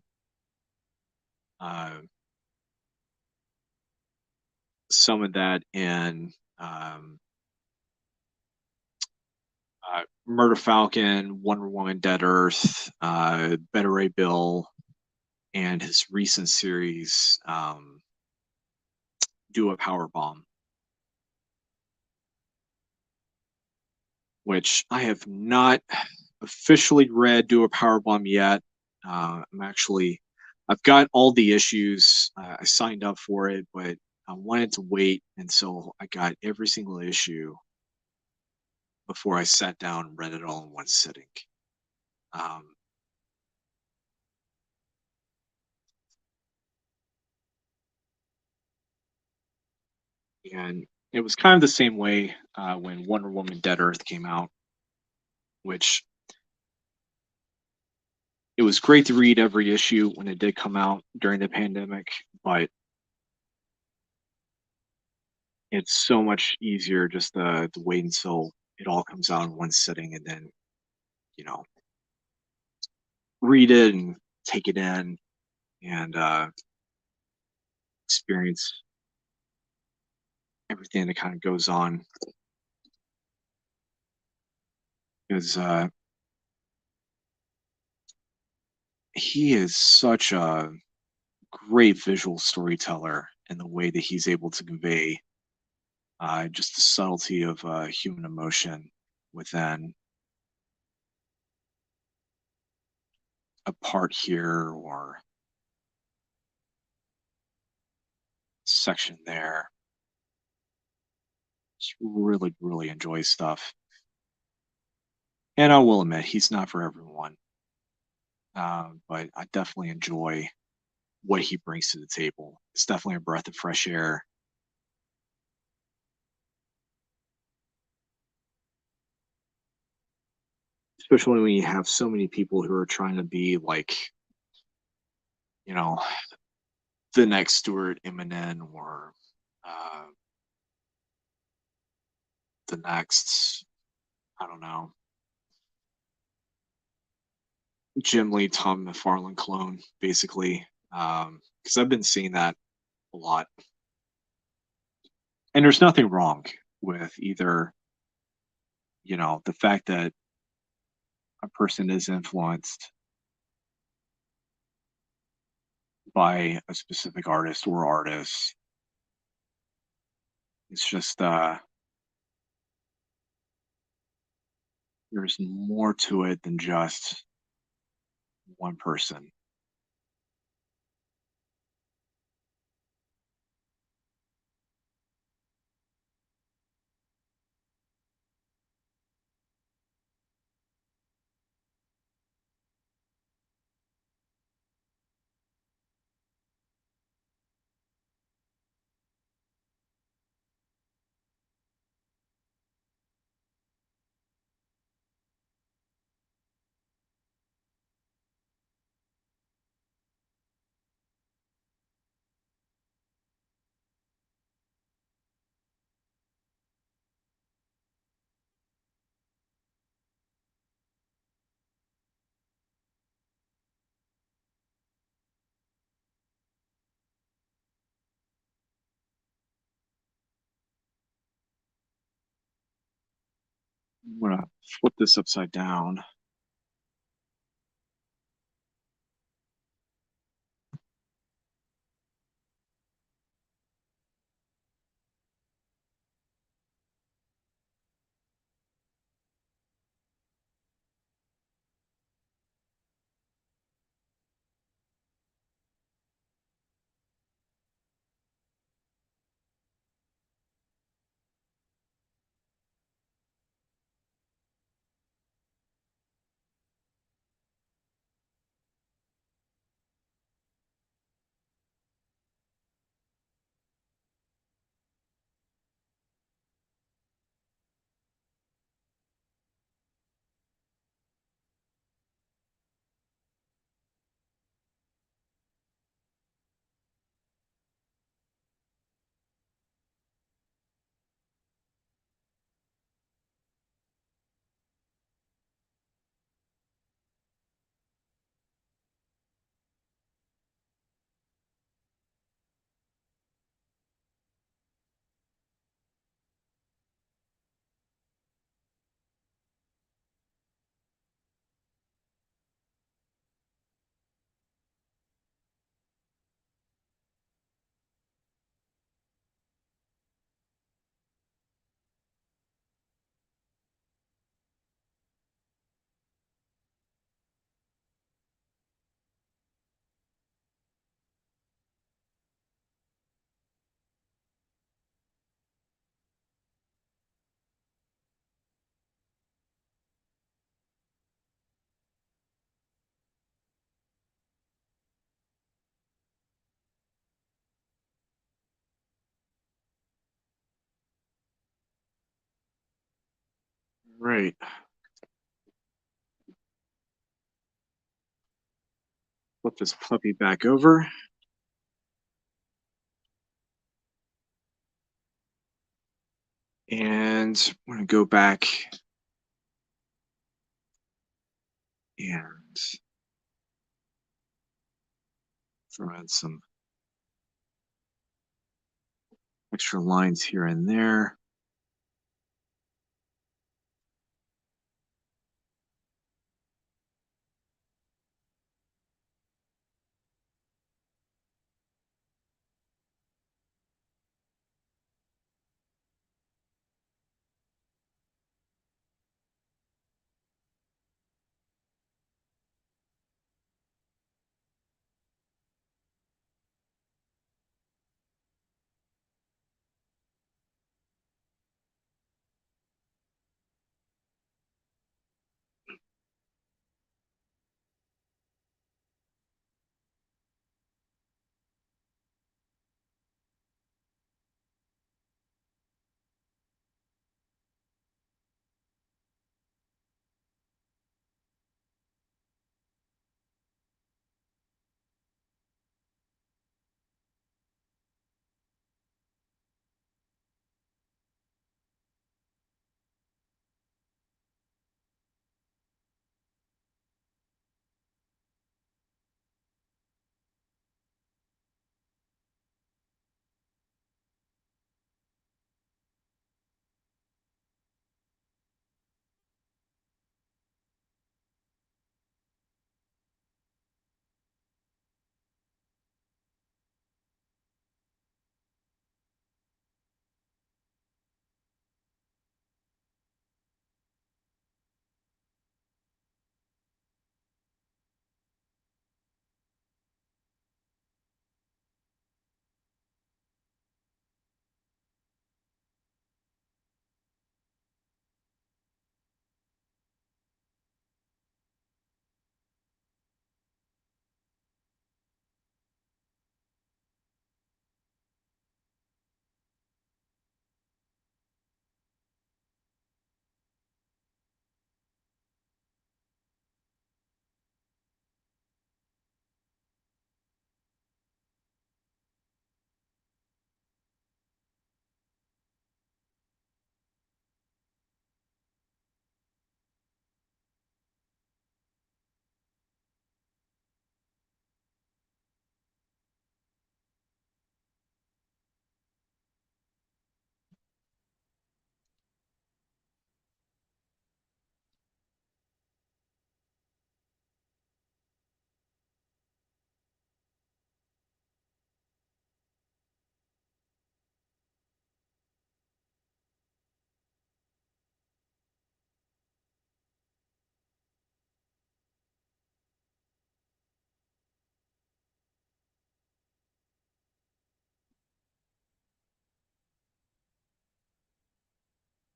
uh, some of that in Murder Falcon, Wonder Woman, Dead Earth, Better Ray Bill, and his recent series, Do a Power Bomb, which I have not officially read Do a Power Bomb yet. I've got all the issues. I signed up for it, but I wanted to wait until I got every single issue before I sat down and read it all in one sitting. Um, and it was kind of the same way when Wonder Woman Dead Earth came out, which it was great to read every issue when it did come out during the pandemic, but it's so much easier just to wait until it all comes out in one sitting and then, you know, read it and take it in and experience everything that kind of goes on. Because he is such a great visual storyteller in the way that he's able to convey just the subtlety of human emotion within a part here or section there. Just really, really enjoy stuff. And I will admit, he's not for everyone, but I definitely enjoy what he brings to the table. It's definitely a breath of fresh air. Especially when you have so many people who are trying to be like, you know, the next Stuart Eminem or uh, the next, I don't know, Jim Lee, Tom McFarlane clone, basically. Because I've been seeing that a lot. And there's nothing wrong with either, the fact that a person is influenced by a specific artist or artists, It's just there's more to it than just one person. I'm gonna flip this upside down. Right. Flip this puppy back over. And we're gonna go back and throw in some extra lines here and there.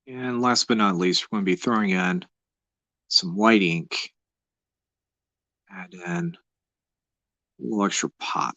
And last but not least, we're going to be throwing in some white ink. Add in a little extra pop.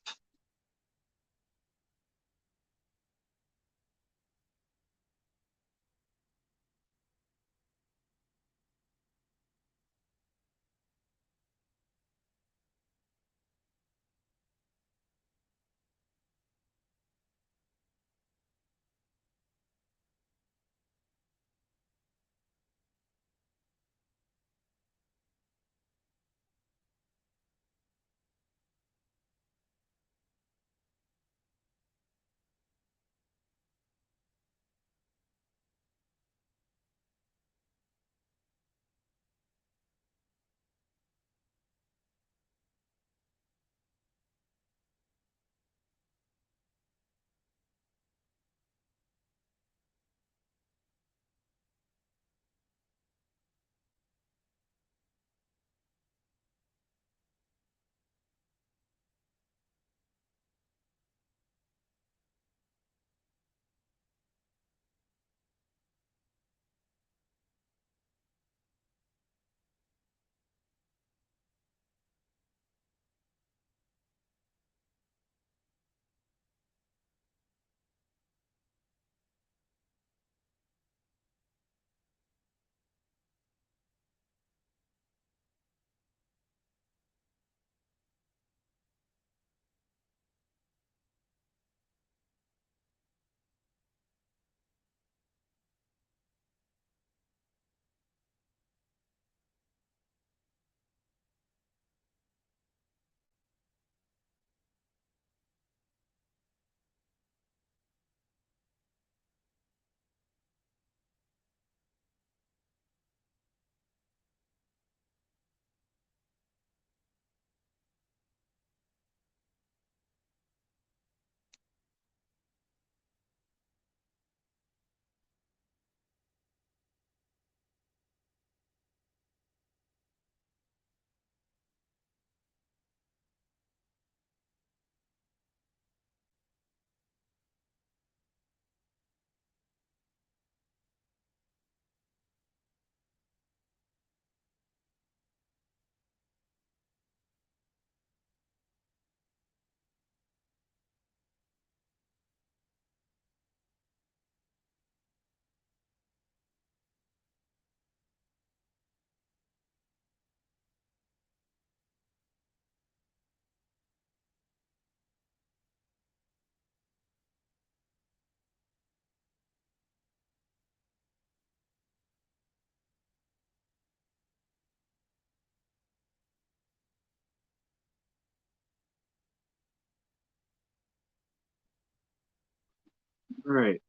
All right.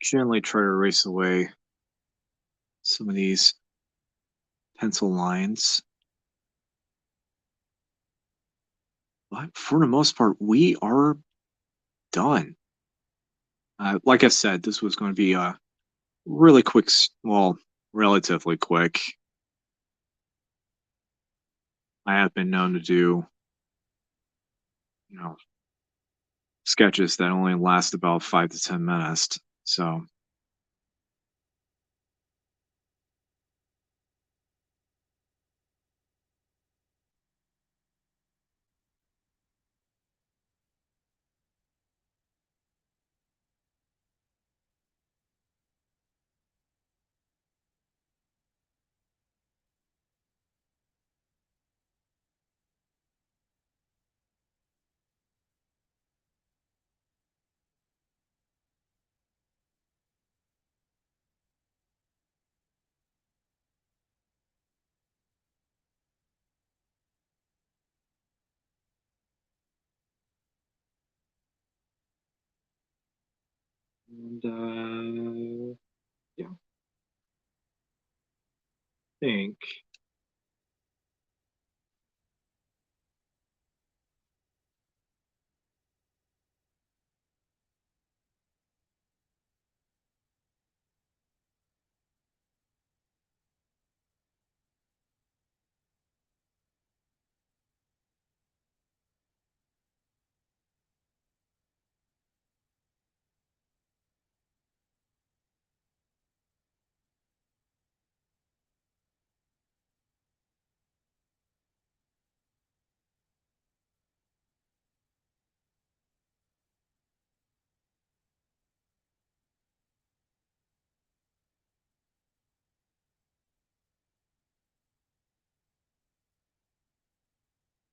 Gently try to erase away some of these pencil lines. But for the most part, we are done. Like I said, this was going to be a really quick, well, relatively quick. I have been known to do, you know, sketches that only last about 5 to 10 minutes. So, and yeah, I think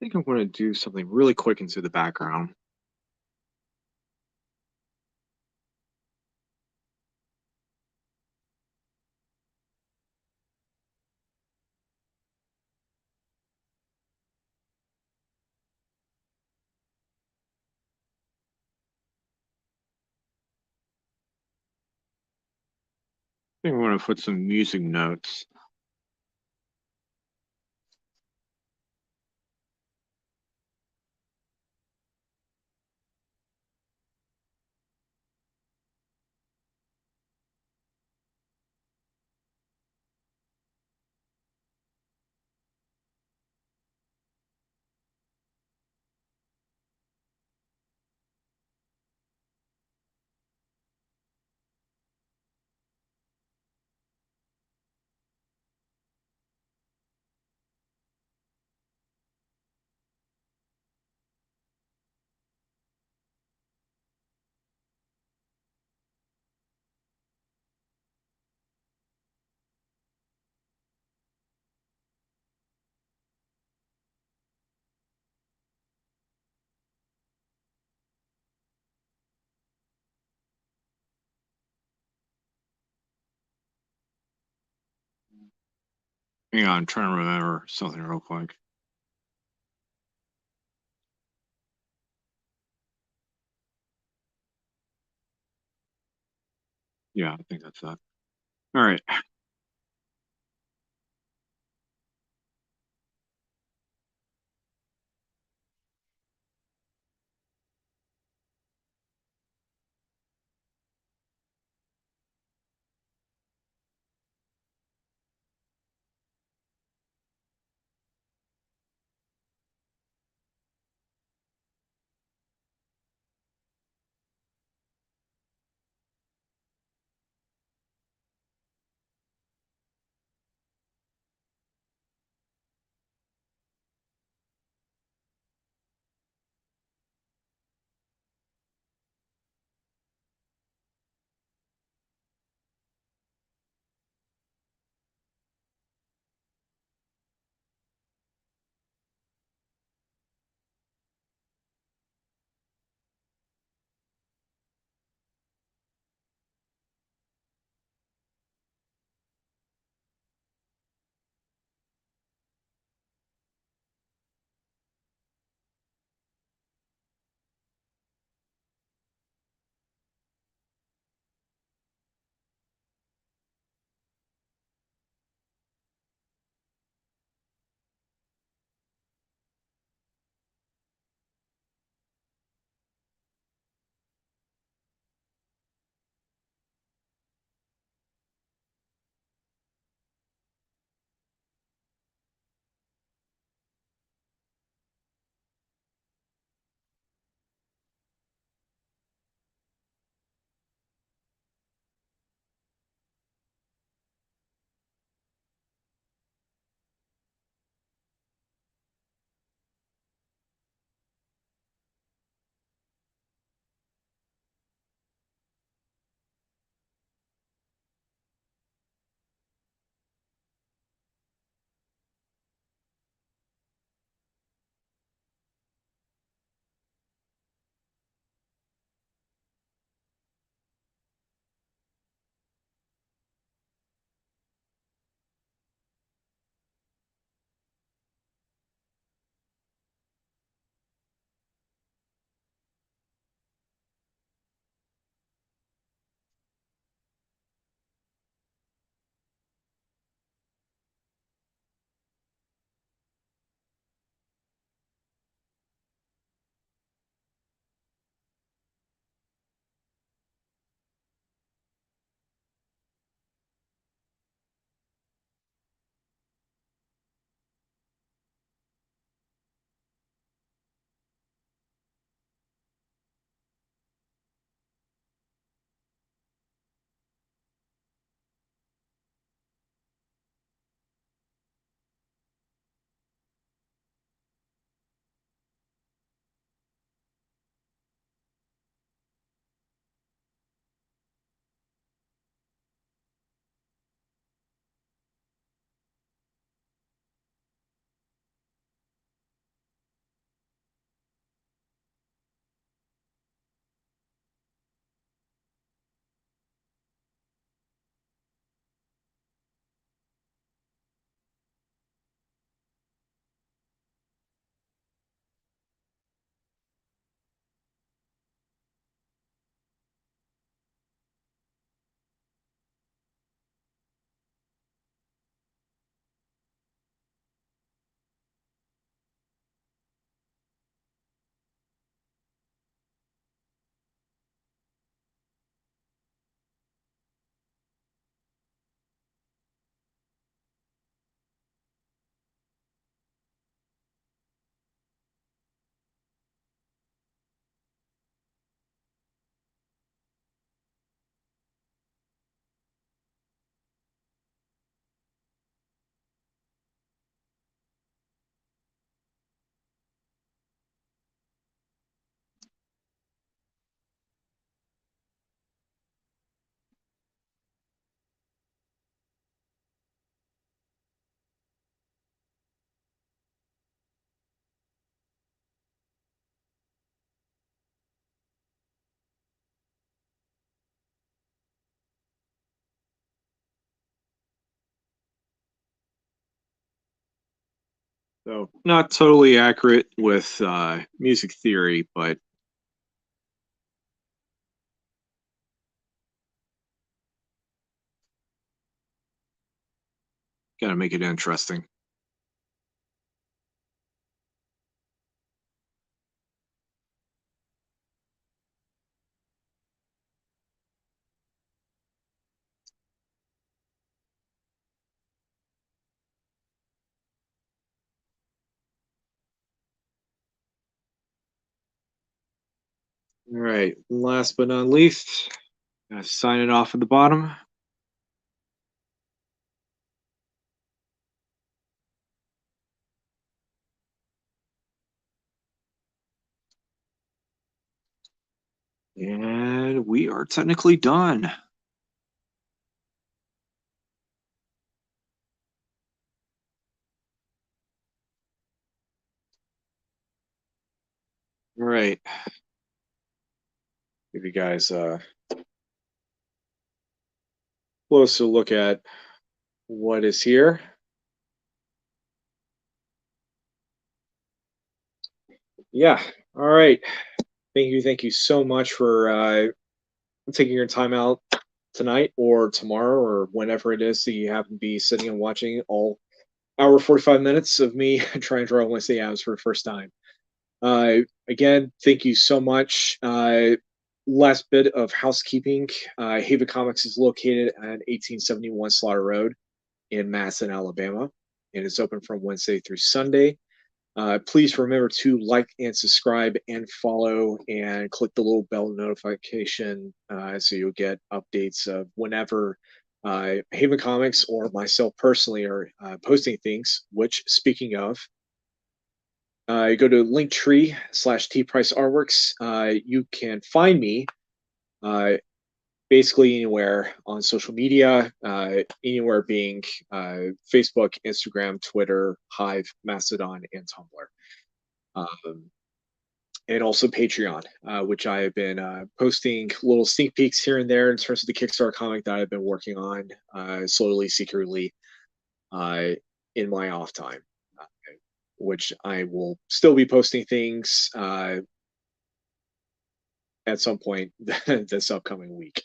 think I'm going to do something really quick into the background. I think I'm going to put some music notes. Hang on, I'm trying to remember something real quick. Yeah, I think that's that. All right. So not totally accurate with music theory, but gotta make it interesting. All right. Last but not least, sign it off at the bottom. And we are technically done. All right. Give you guys a closer look at what is here. Yeah. All right. Thank you so much for taking your time out tonight or tomorrow or whenever it is that you happen to be sitting and watching all hour 45 minutes of me trying to draw Wednesday Addams for the first time. Again, thank you so much. Last bit of housekeeping. Haven Comics is located at 1871 Slaughter Road in Madison, Alabama, and it's open from Wednesday through Sunday. Please remember to like and subscribe and follow and click the little bell notification so you'll get updates of whenever Haven Comics or myself personally are posting things, which speaking of, go to linktree/tpriceartworks. You can find me uh, basically anywhere on social media, anywhere being Facebook, Instagram, Twitter, Hive, Mastodon, and Tumblr. Um, and also Patreon, which I have been posting little sneak peeks here and there in terms of the Kickstarter comic that I've been working on slowly, secretly uh, in my off time, uh, which I will still be posting things at some point this upcoming week.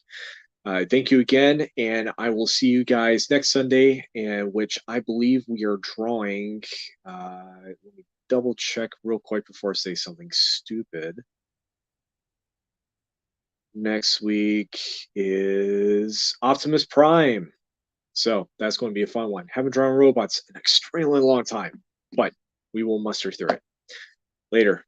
Thank you again, and I will see you guys next Sunday, and which I believe we are drawing. Let me double check real quick before I say something stupid. Next week is Optimus Prime. So that's going to be a fun one. Haven't drawn robots in an extremely long time, but we will muster through it. Later.